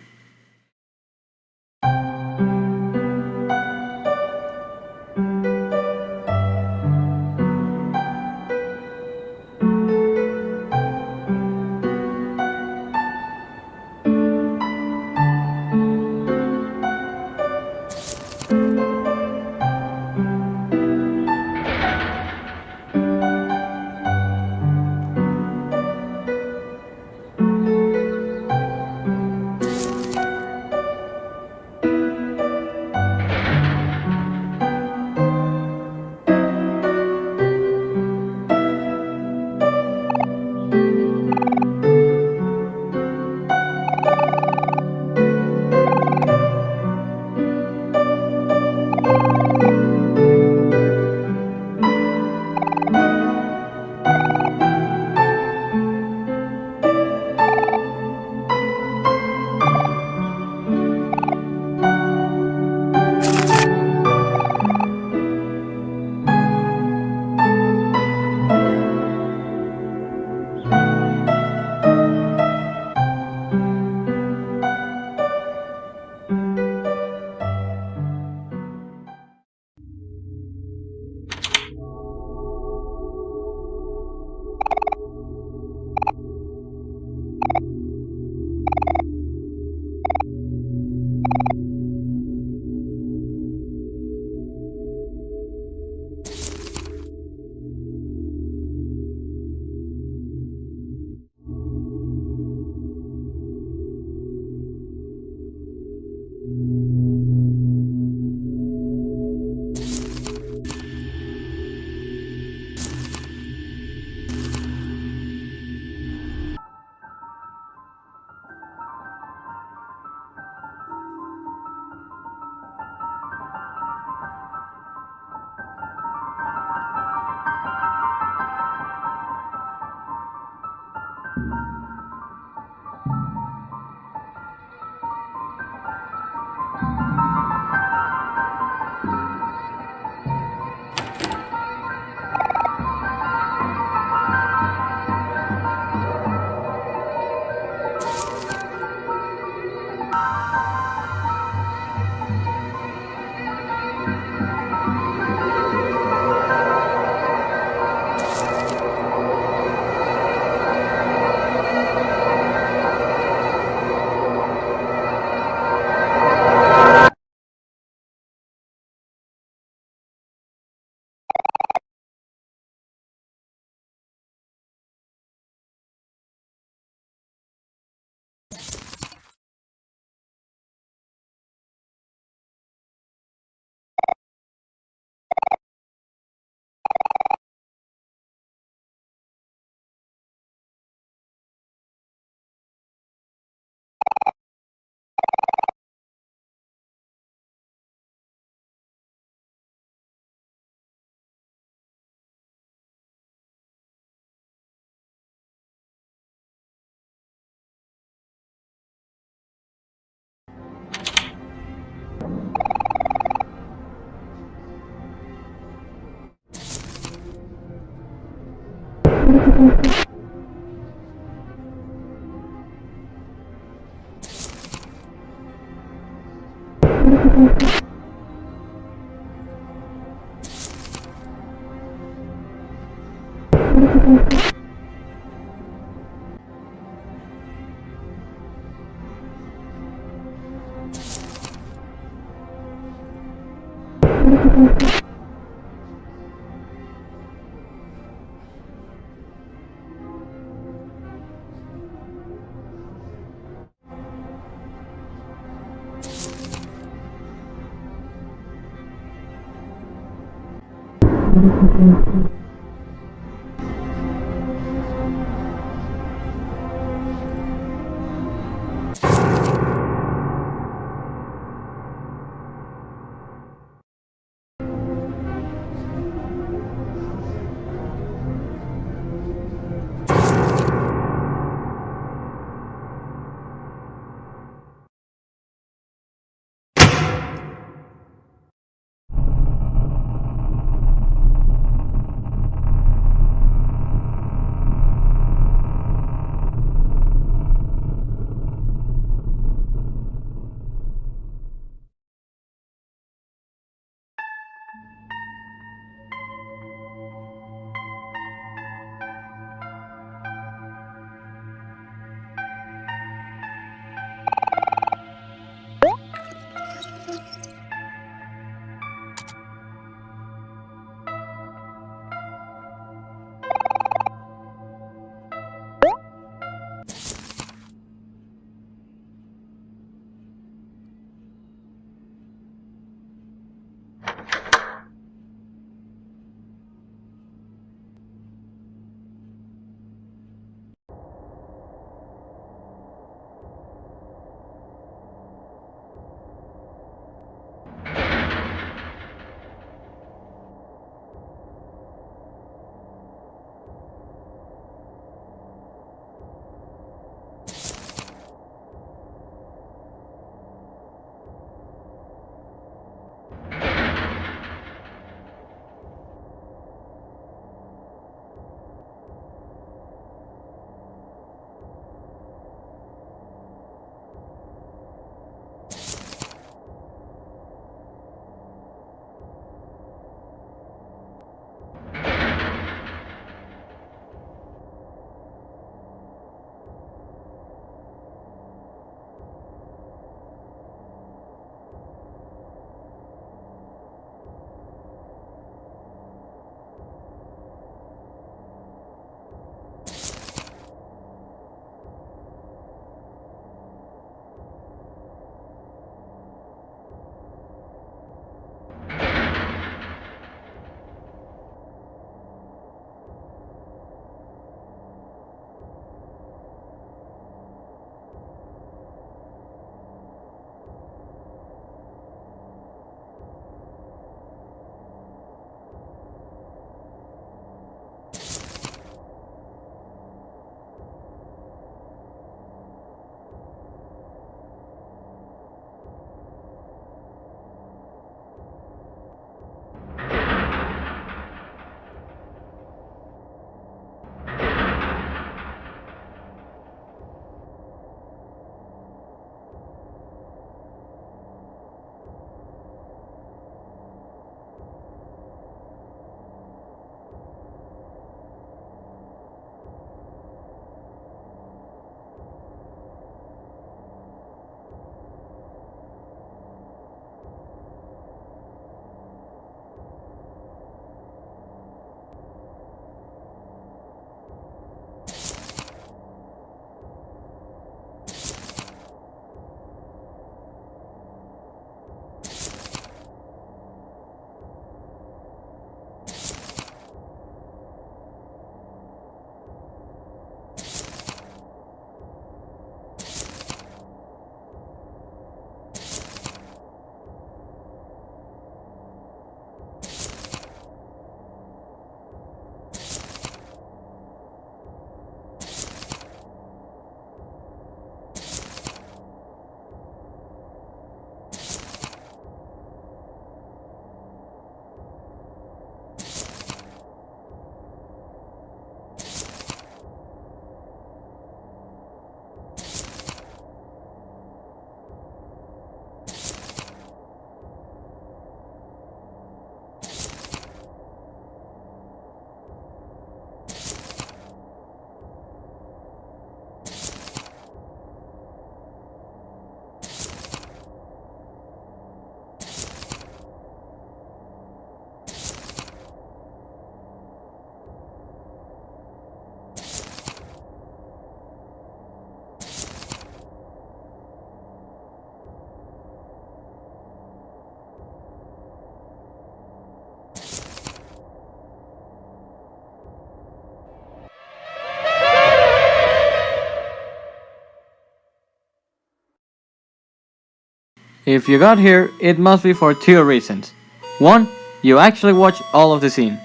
Speaker 1: If you got here, it must be for two reasons. 1. You actually watched all of the scene.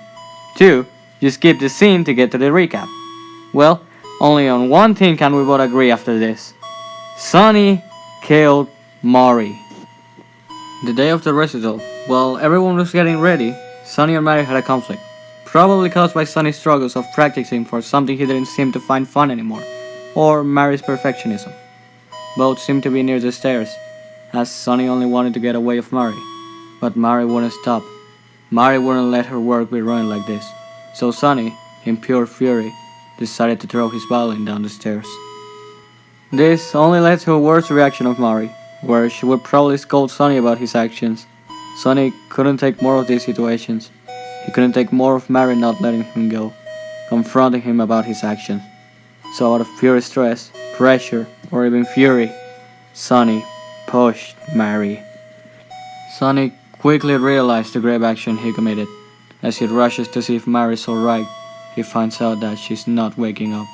Speaker 1: 2. You skipped the scene to get to the recap. Well, only on one thing can we both agree after this. Sunny killed Mori. The day of the recital, while everyone was getting ready, Sunny and Mari had a conflict. Probably caused by Sunny's struggles of practicing for something he didn't seem to find fun anymore, or Mari's perfectionism. Both seemed to be near the stairs, as Sunny only wanted to get away from Mari. But Mari wouldn't stop. Mari wouldn't let her work be ruined like this. So Sunny, in pure fury, decided to throw his violin down the stairs. This only led to a worse reaction of Mari, where she would probably scold Sunny about his actions. Sunny couldn't take more of these situations. He couldn't take more of Mari not letting him go, confronting him about his actions. So out of pure stress, pressure, or even fury, Sunny pushed Mari. Sunny quickly realized the grave action he committed. As he rushes to see if Mari's alright, he finds out that she's not waking up.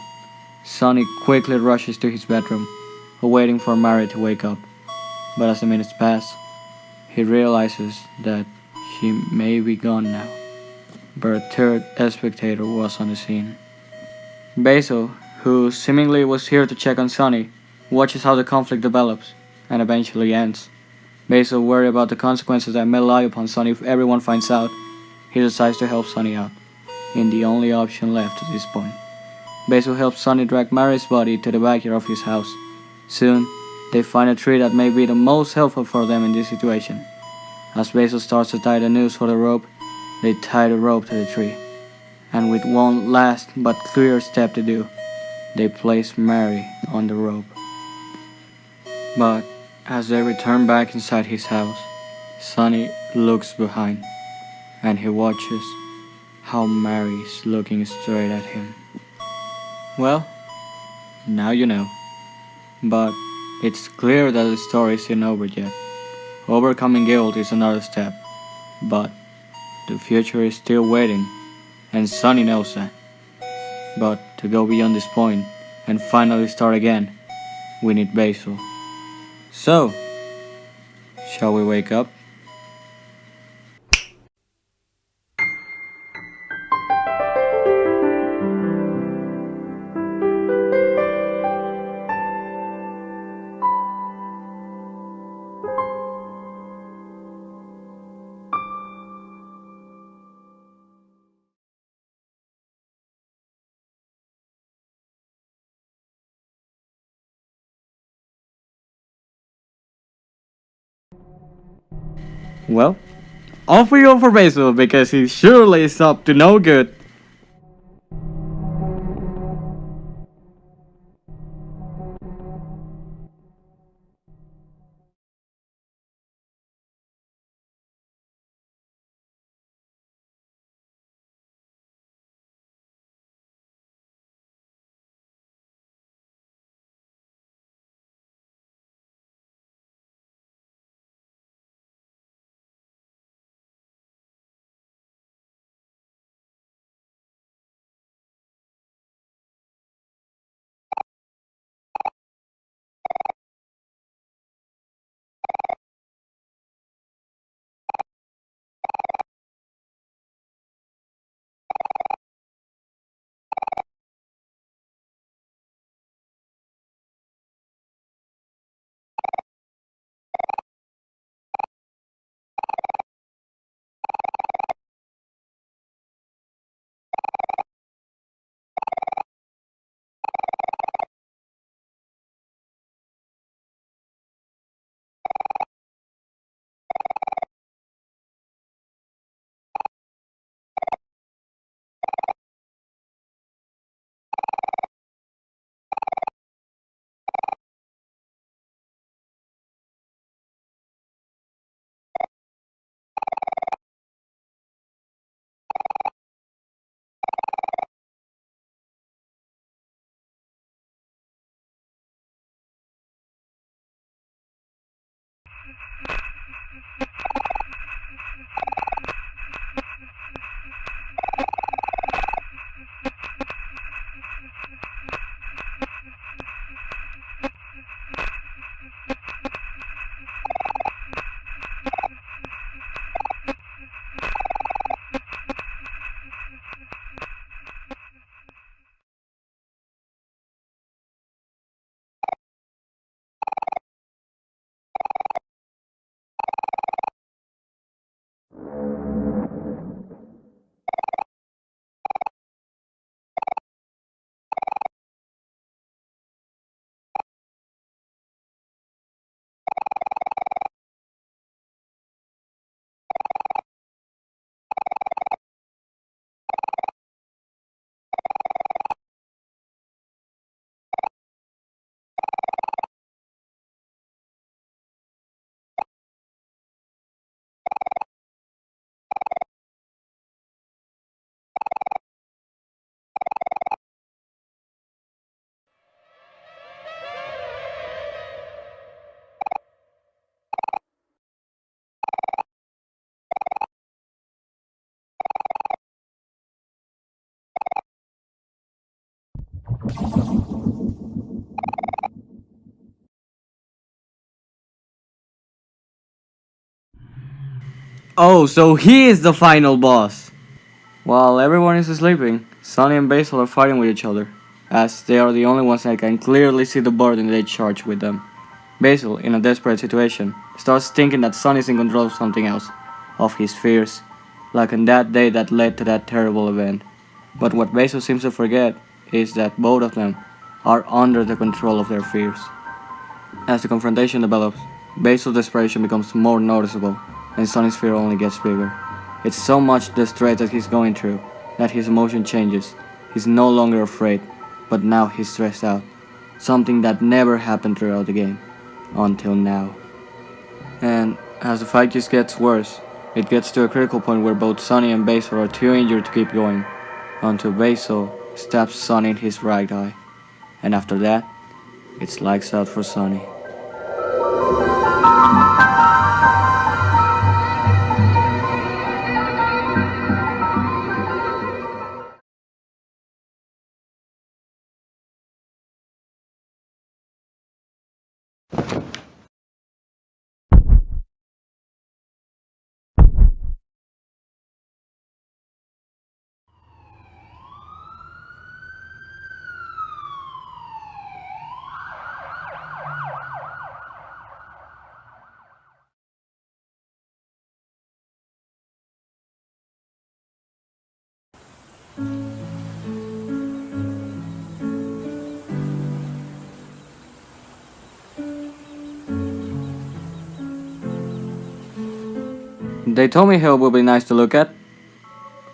Speaker 1: Sunny quickly rushes to his bedroom, waiting for Mari to wake up. But as the minutes pass, he realizes that she may be gone now. But a third spectator was on the scene. Basil, who seemingly was here to check on Sunny, watches how the conflict develops and eventually ends. Basil, worried about the consequences that may lie upon Sunny if everyone finds out, he decides to help Sunny out, in the only option left at this point. Basil helps Sunny drag Mari's body to the backyard of his house. Soon, they find a tree that may be the most helpful for them in this situation. As Basil starts to tie the noose for the rope, they tie the rope to the tree. And with one last but clear step to do, they place Mari on the rope. But as they return back inside his house, Sunny looks behind, and he watches how Mari is looking straight at him. Well, now you know. But it's clear that the story isn't over yet. Overcoming guilt is another step, but the future is still waiting, and Sunny knows that. But to go beyond this point and finally start again, we need Basil. So, shall we wake up? Well, off we go for Basil because he surely is up to no good. Oh, so he is the final boss! While everyone is sleeping, Sunny and Basil are fighting with each other, as they are the only ones that can clearly see the burden they charge with them. Basil, in a desperate situation, starts thinking that Sunny is in control of something else, of his fears, like on that day that led to that terrible event. But what Basil seems to forget is that both of them are under the control of their fears. As the confrontation develops, Basil's desperation becomes more noticeable, and Sunny's fear only gets bigger. It's so much the stress that he's going through that his emotion changes. He's no longer afraid, but now he's stressed out. Something that never happened throughout the game, until now. And as the fight just gets worse, it gets to a critical point where both Sunny and Basil are too injured to keep going, until Basil stabs Sunny in his right eye. And after that, it's lights out for Sunny. They told me Heyall will be nice to look at.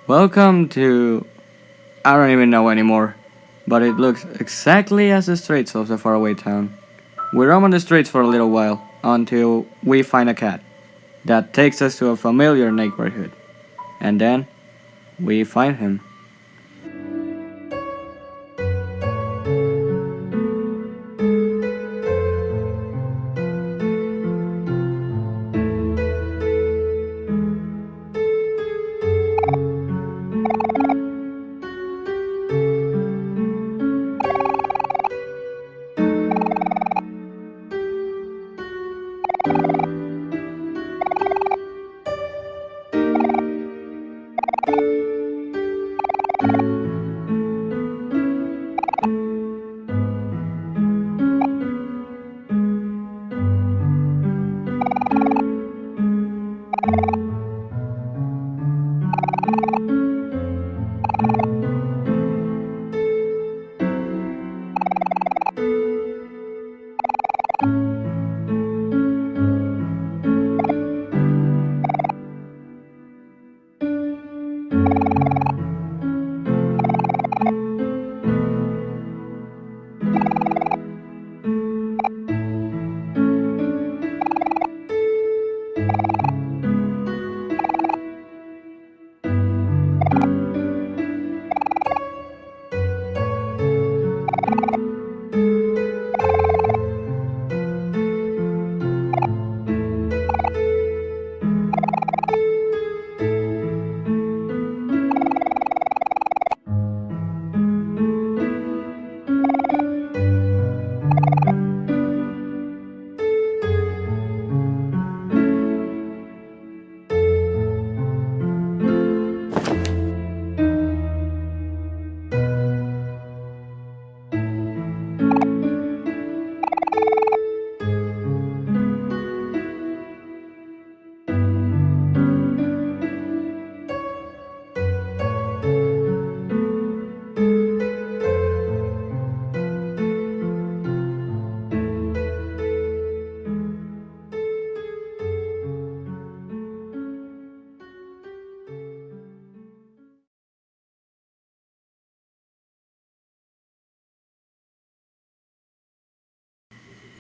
Speaker 1: Welcome to... I don't even know anymore. But it looks exactly as the streets of the faraway town. We roam on the streets for a little while, until we find a cat. That takes us to a familiar neighborhood. And then, we find him.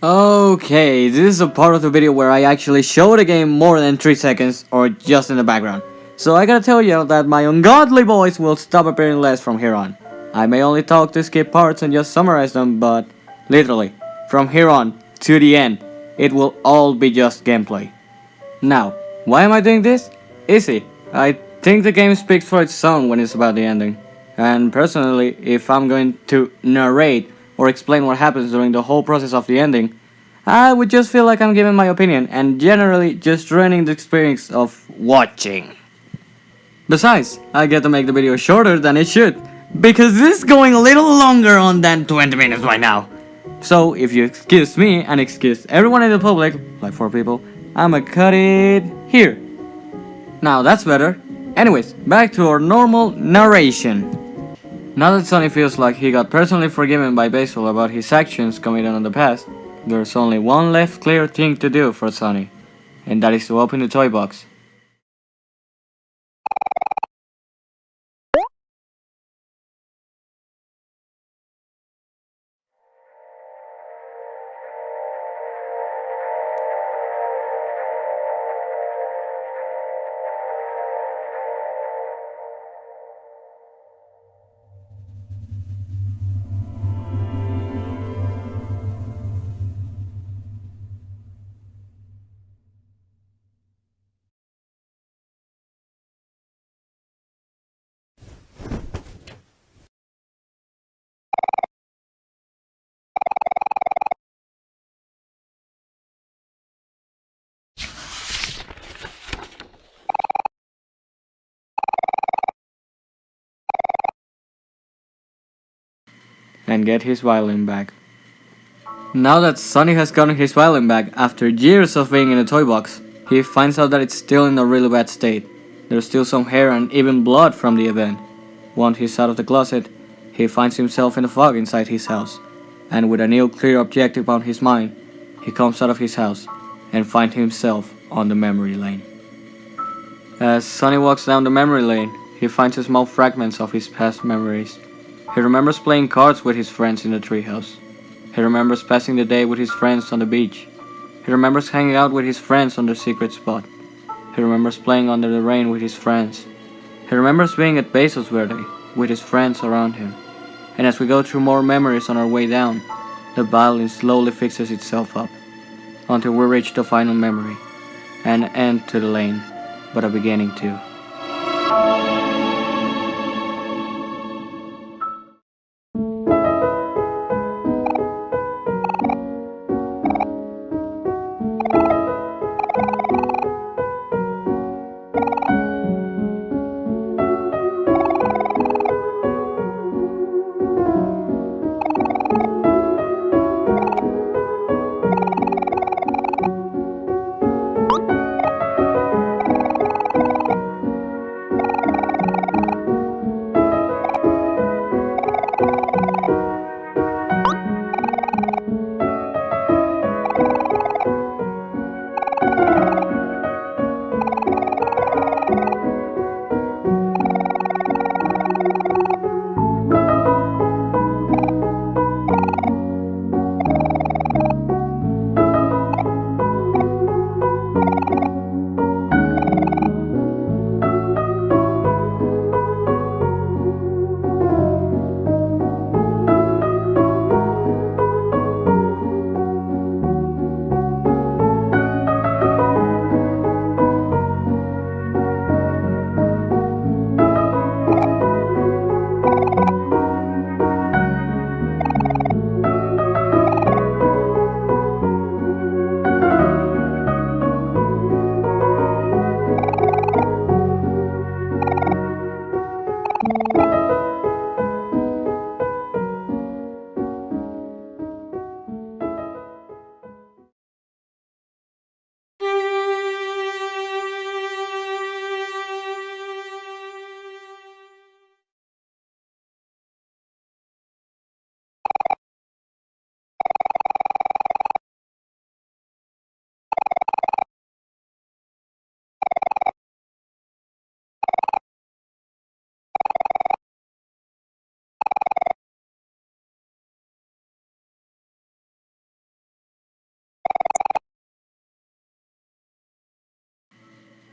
Speaker 1: Okay, this is a part of the video where I actually show the game more than 3 seconds or just in the background. So I gotta tell you that my ungodly voice will stop appearing less from here on. I may only talk to skip parts and just summarize them, but literally, from here on to the end, it will all be just gameplay. Now, why am I doing this? Easy. I think the game speaks for its own when it's about the ending. And personally, if I'm going to narrate or explain what happens during the whole process of the ending, I would just feel like I'm giving my opinion and generally just ruining the experience of watching. Besides, I get to make the video shorter than it should, because this is going a little longer on than 20 minutes right now. So if you excuse me and excuse everyone in the public, like 4 people, I'ma cut it here. Now that's better. Anyways, back to our normal narration. Now that Sonny feels like he got personally forgiven by Basil about his actions committed in the past, there's only one left clear thing to do for Sonny, and that is to open the toy box. And get his violin back. Now that Sonny has gotten his violin back after years of being in a toy box, he finds out that it's still in a really bad state. There's still some hair and even blood from the event. Once he's out of the closet, he finds himself in the fog inside his house, and with a new clear objective on his mind, he comes out of his house and finds himself on the memory lane. As Sonny walks down the memory lane, he finds small fragments of his past memories. He remembers playing cards with his friends in the treehouse. He remembers passing the day with his friends on the beach. He remembers hanging out with his friends on the secret spot. He remembers playing under the rain with his friends. He remembers being at Basil's birthday with his friends around him. And as we go through more memories on our way down, the violin slowly fixes itself up until we reach the final memory, an end to the lane, but a beginning too.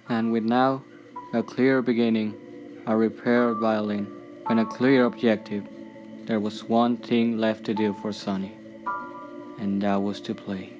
Speaker 1: And with now a clear beginning, a repaired violin, and a clear objective, there was one thing left to do for Sonny, and that was to play.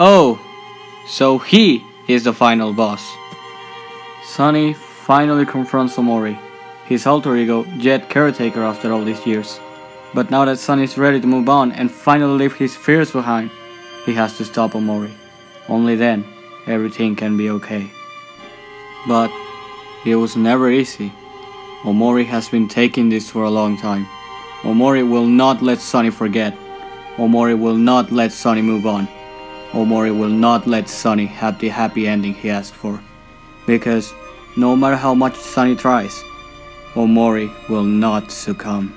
Speaker 1: Oh, so he is the final boss. Sunny finally confronts Omori, his alter ego yet caretaker after all these years. But now that Sunny is ready to move on and finally leave his fears behind, he has to stop Omori. Only then, everything can be okay. But it was never easy. Omori has been taking this for a long time. Omori will not let Sunny forget. Omori will not let Sunny move on. Omori will not let Sunny have the happy ending he asked for. Because no matter how much Sunny tries, Omori will not succumb.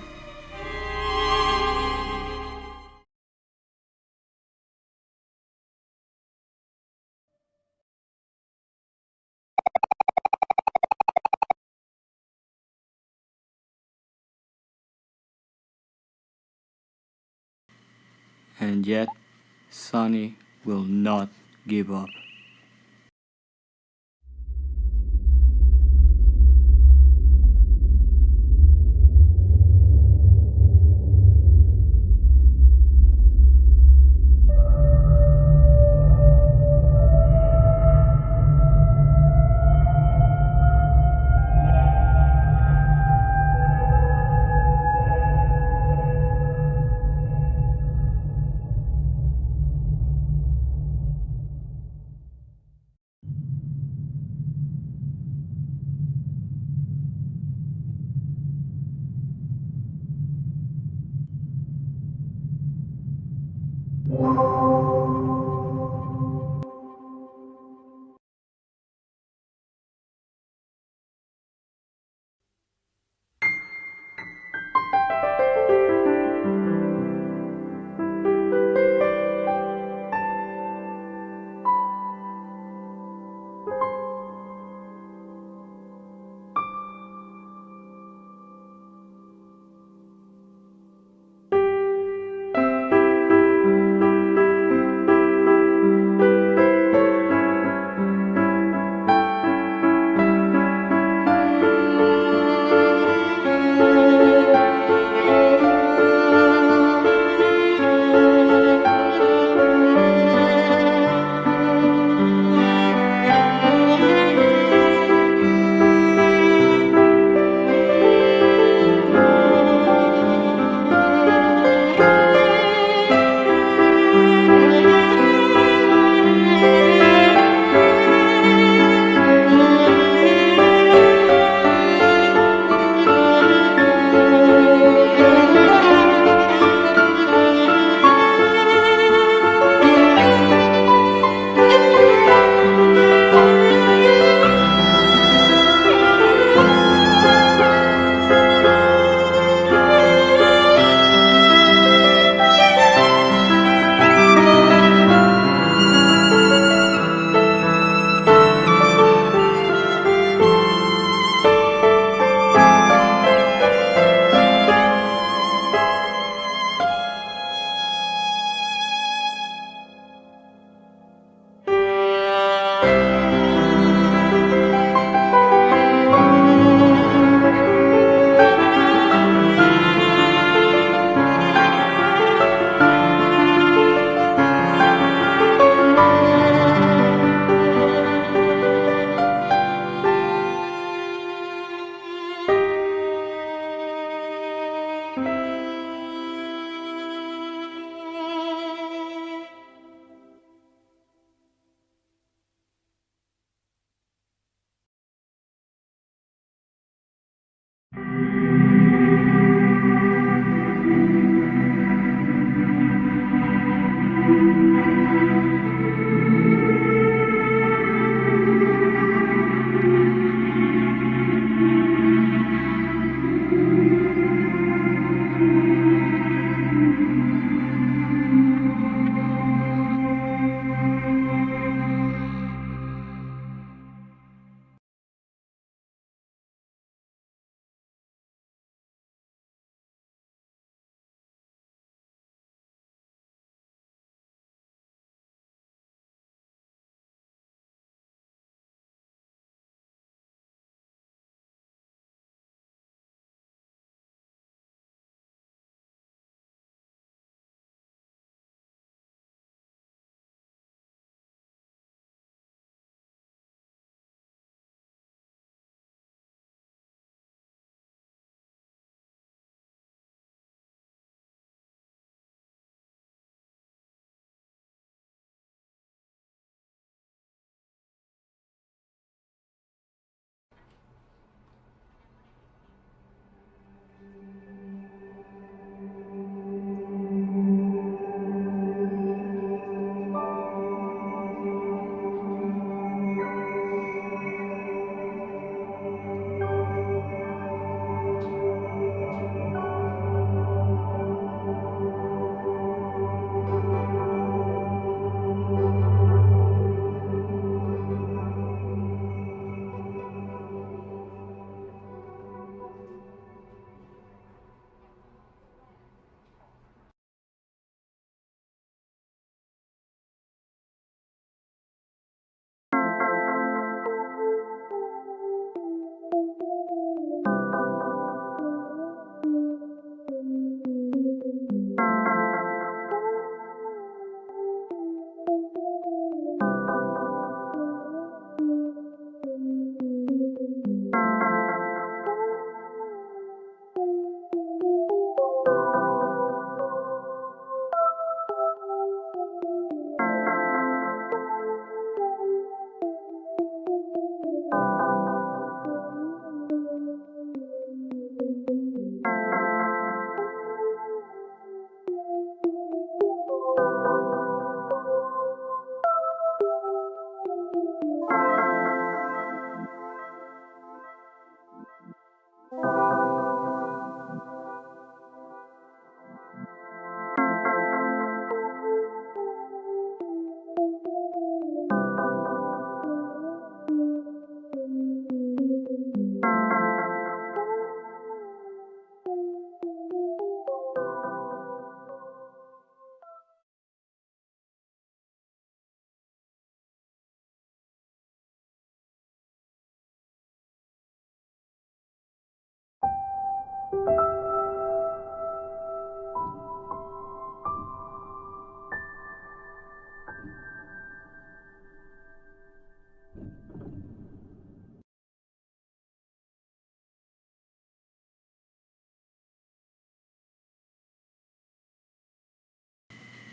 Speaker 1: And yet, Sunny will not give up.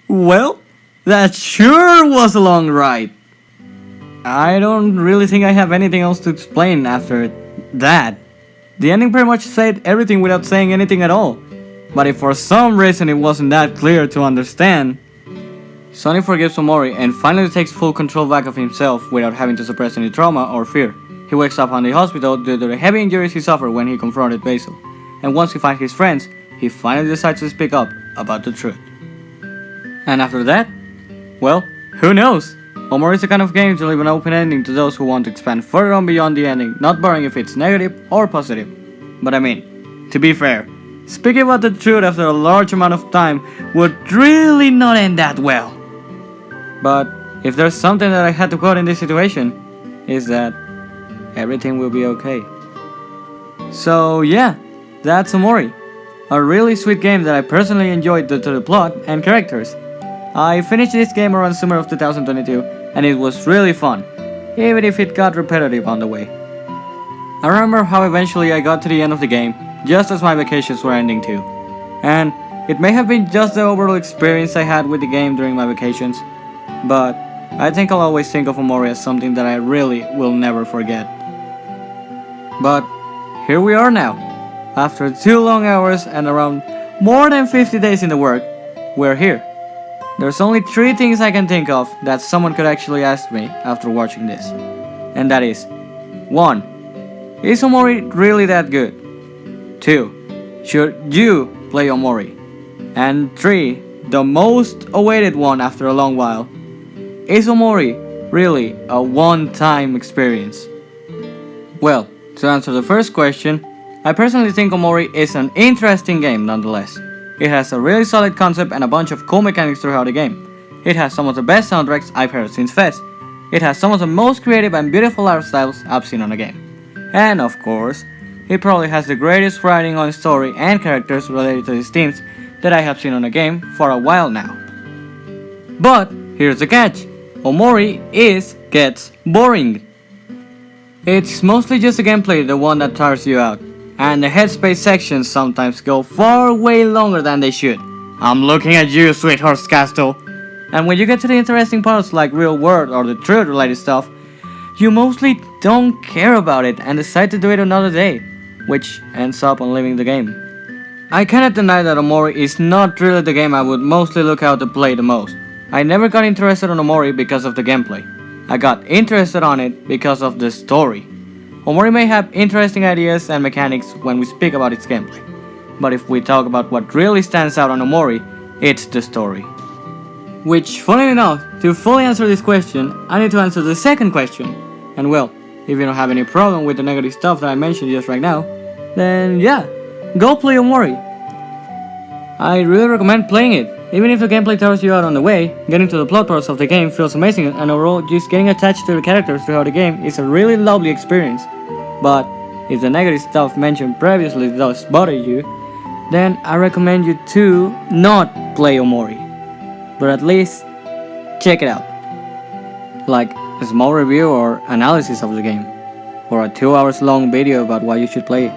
Speaker 1: Well, that sure was a long ride. I don't really think I have anything else to explain after that. The ending pretty much said everything without saying anything at all. But if for some reason it wasn't that clear to understand, Sonny forgives Omori and finally takes full control back of himself without having to suppress any trauma or fear. He wakes up on the hospital due to the heavy injuries he suffered when he confronted Basil. And once he finds his friends, he finally decides to speak up about the truth. And after that, well, who knows? Omori is the kind of game to leave an open ending to those who want to expand further on beyond the ending, not bothering if it's negative or positive. But I mean, to be fair, speaking about the truth after a large amount of time would really not end that well. But if there's something that I had to quote in this situation, is that everything will be okay. So yeah, that's Omori. A really sweet game that I personally enjoyed due to the plot and characters. I finished this game around summer of 2022 and it was really fun, even if it got repetitive on the way. I remember how eventually I got to the end of the game just as my vacations were ending too. And it may have been just the overall experience I had with the game during my vacations, but I think I'll always think of Omori as something that I really will never forget. But here we are now. after 2 long hours and around more than 50 days in the work, we're here. There's only 3 things I can think of that someone could actually ask me after watching this. And that is 1. Is Omori really that good? 2. Should you play Omori? And 3. The most awaited one after a long while. Is Omori really a one-time experience? Well, to answer the first question, I personally think Omori is an interesting game nonetheless. It has a really solid concept and a bunch of cool mechanics throughout the game. It has some of the best soundtracks I've heard since Fez. It has some of the most creative and beautiful art styles I've seen on a game. And of course, it probably has the greatest writing on story and characters related to these themes that I have seen on a game for a while now. But here's the catch. Omori gets boring. It's mostly just the gameplay, the one that tires you out. And the HeadSpace sections sometimes go far way longer than they should. I'm looking at you, sweetheart Castle. And when you get to the interesting parts like real world or the truth related stuff, you mostly don't care about it and decide to do it another day, which ends up on leaving the game. I cannot deny that Omori is not really the game I would mostly look out to play the most. I never got interested on Omori because of the gameplay. I got interested on it because of the story. Omori may have interesting ideas and mechanics when we speak about its gameplay, but if we talk about what really stands out on Omori, it's the story. Which, funny enough, to fully answer this question, I need to answer the second question. And well, if you don't have any problem with the negative stuff that I mentioned just right now, then yeah, go play Omori. I really recommend playing it. Even if the gameplay tires you out on the way, getting to the plot parts of the game feels amazing, and overall just getting attached to the characters throughout the game is a really lovely experience. But if the negative stuff mentioned previously does bother you, then I recommend you to not play Omori, but at least check it out. Like a small review or analysis of the game, or a 2 hours long video about why you should play it.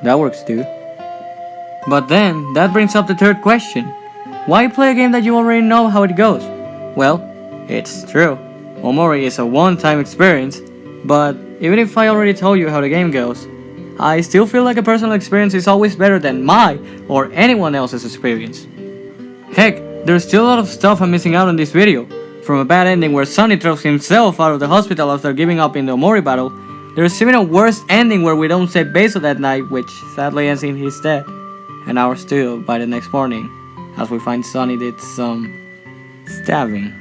Speaker 1: That works too. But then, that brings up the third question. Why play a game that you already know how it goes? Well, it's true. Omori is a one-time experience, but even if I already told you how the game goes, I still feel like a personal experience is always better than my or anyone else's experience. Heck, there's still a lot of stuff I'm missing out on this video. From a bad ending where Sonny throws himself out of the hospital after giving up in the Omori battle, there's even a worse ending where we don't save Beso that night, which sadly ends in his death, and ours too by the next morning, as we find Sonny did some stabbing.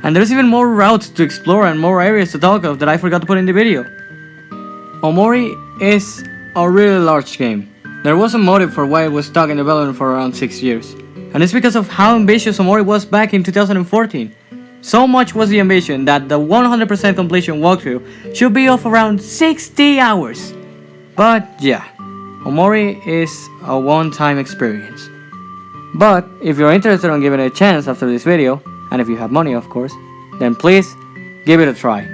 Speaker 1: And there's even more routes to explore and more areas to talk of that I forgot to put in the video. Omori is a really large game. There was a motive for why it was stuck in development for around 6 years, and it's because of how ambitious Omori was back in 2014. So much was the ambition that the 100% completion walkthrough should be of around 60 hours. But yeah, Omori is a one-time experience. But if you're interested in giving it a chance after this video, and if you have money of course, then please give it a try.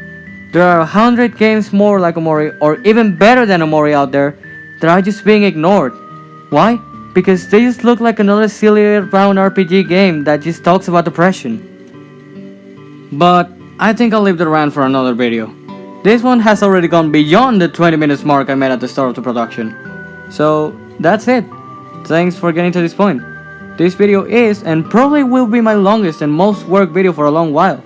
Speaker 1: There are 100 games more like Omori or even better than Omori out there that are just being ignored. Why? Because they just look like another silly round RPG game that just talks about depression. But I think I'll leave the rant for another video. This one has already gone beyond the 20 minutes mark I made at the start of the production. So that's it. Thanks for getting to this point. This video is and probably will be my longest and most worked video for a long while.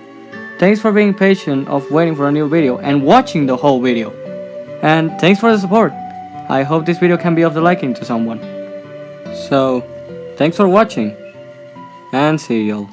Speaker 1: Thanks for being patient of waiting for a new video and watching the whole video. And thanks for the support. I hope this video can be of the liking to someone. So, thanks for watching, and see y'all.